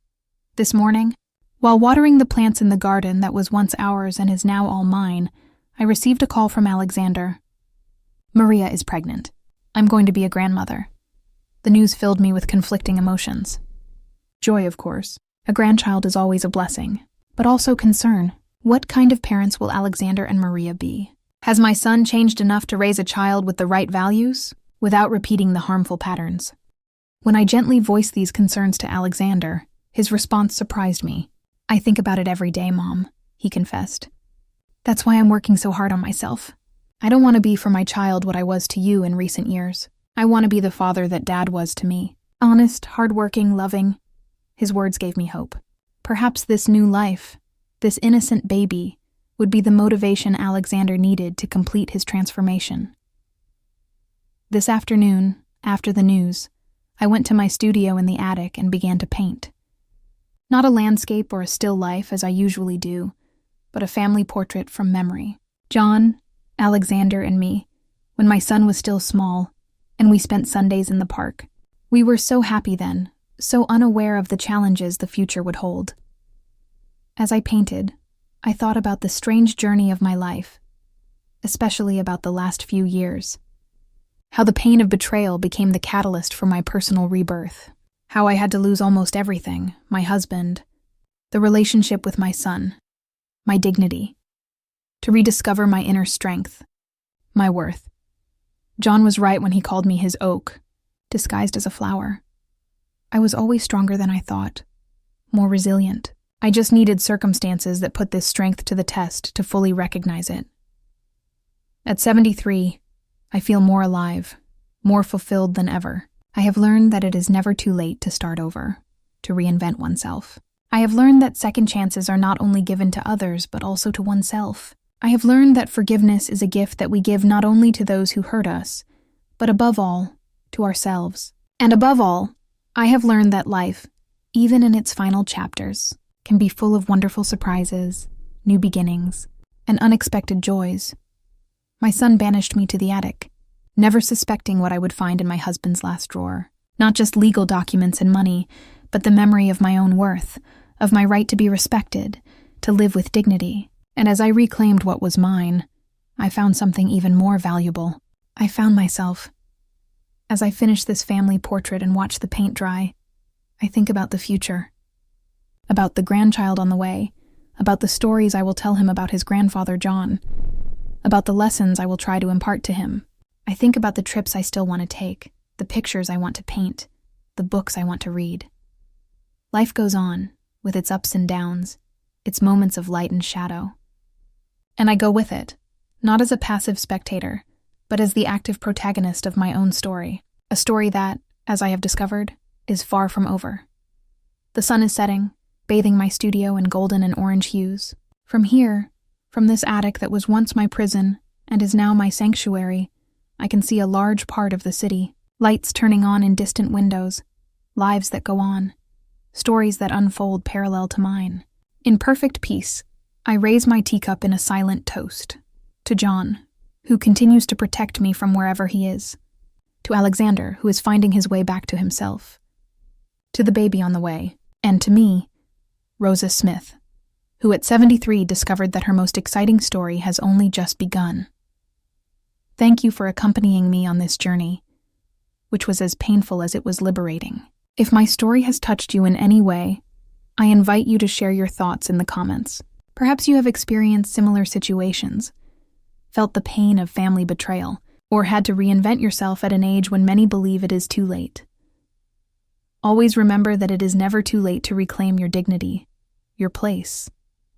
This morning, while watering the plants in the garden that was once ours and is now all mine, I received a call from Alexander. Maria is pregnant. I'm going to be a grandmother. The news filled me with conflicting emotions. Joy, of course. A grandchild is always a blessing, but also concern. What kind of parents will Alexander and Maria be? Has my son changed enough to raise a child with the right values, without repeating the harmful patterns? When I gently voiced these concerns to Alexander, his response surprised me. I think about it every day, Mom, he confessed. That's why I'm working so hard on myself. I don't want to be for my child what I was to you in recent years. I want to be the father that Dad was to me. Honest, hardworking, loving. His words gave me hope. Perhaps this new life, this innocent baby, would be the motivation Alexander needed to complete his transformation. This afternoon, after the news, I went to my studio in the attic and began to paint. Not a landscape or a still life as I usually do, but a family portrait from memory. John, Alexander, and me, when my son was still small, and we spent Sundays in the park. We were so happy then, so unaware of the challenges the future would hold. As I painted, I thought about the strange journey of my life, especially about the last few years. How the pain of betrayal became the catalyst for my personal rebirth. How I had to lose almost everything, my husband, the relationship with my son, my dignity, to rediscover my inner strength, my worth. John was right when he called me his oak, disguised as a flower. I was always stronger than I thought, more resilient. I just needed circumstances that put this strength to the test to fully recognize it. At 73, I feel more alive, more fulfilled than ever. I have learned that it is never too late to start over, to reinvent oneself. I have learned that second chances are not only given to others, but also to oneself. I have learned that forgiveness is a gift that we give not only to those who hurt us, but above all, to ourselves. And above all, I have learned that life, even in its final chapters, can be full of wonderful surprises, new beginnings, and unexpected joys. My son banished me to the attic, never suspecting what I would find in my husband's last drawer. Not just legal documents and money, but the memory of my own worth, of my right to be respected, to live with dignity. And as I reclaimed what was mine, I found something even more valuable. I found myself. As I finish this family portrait and watch the paint dry, I think about the future. About the grandchild on the way, about the stories I will tell him about his grandfather John, about the lessons I will try to impart to him. I think about the trips I still want to take, the pictures I want to paint, the books I want to read. Life goes on, with its ups and downs, its moments of light and shadow. And I go with it, not as a passive spectator, but as the active protagonist of my own story, a story that, as I have discovered, is far from over. The sun is setting, bathing my studio in golden and orange hues. From here, from this attic that was once my prison and is now my sanctuary, I can see a large part of the city, lights turning on in distant windows, lives that go on, stories that unfold parallel to mine. In perfect peace, I raise my teacup in a silent toast. To John, who continues to protect me from wherever he is. To Alexander, who is finding his way back to himself. To the baby on the way. And to me, Rosa Smith, who at 73 discovered that her most exciting story has only just begun. Thank you for accompanying me on this journey, which was as painful as it was liberating. If my story has touched you in any way, I invite you to share your thoughts in the comments. Perhaps you have experienced similar situations, felt the pain of family betrayal, or had to reinvent yourself at an age when many believe it is too late. Always remember that it is never too late to reclaim your dignity, your place,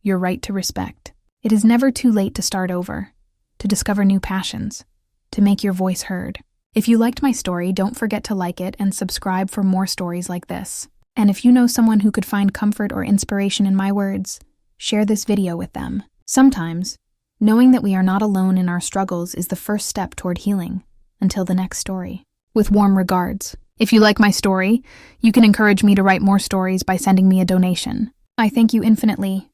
your right to respect. It is never too late to start over, to discover new passions, to make your voice heard. If you liked my story, don't forget to like it and subscribe for more stories like this. And if you know someone who could find comfort or inspiration in my words, share this video with them. Sometimes, knowing that we are not alone in our struggles is the first step toward healing. Until the next story. With warm regards. If you like my story, you can encourage me to write more stories by sending me a donation. I thank you infinitely,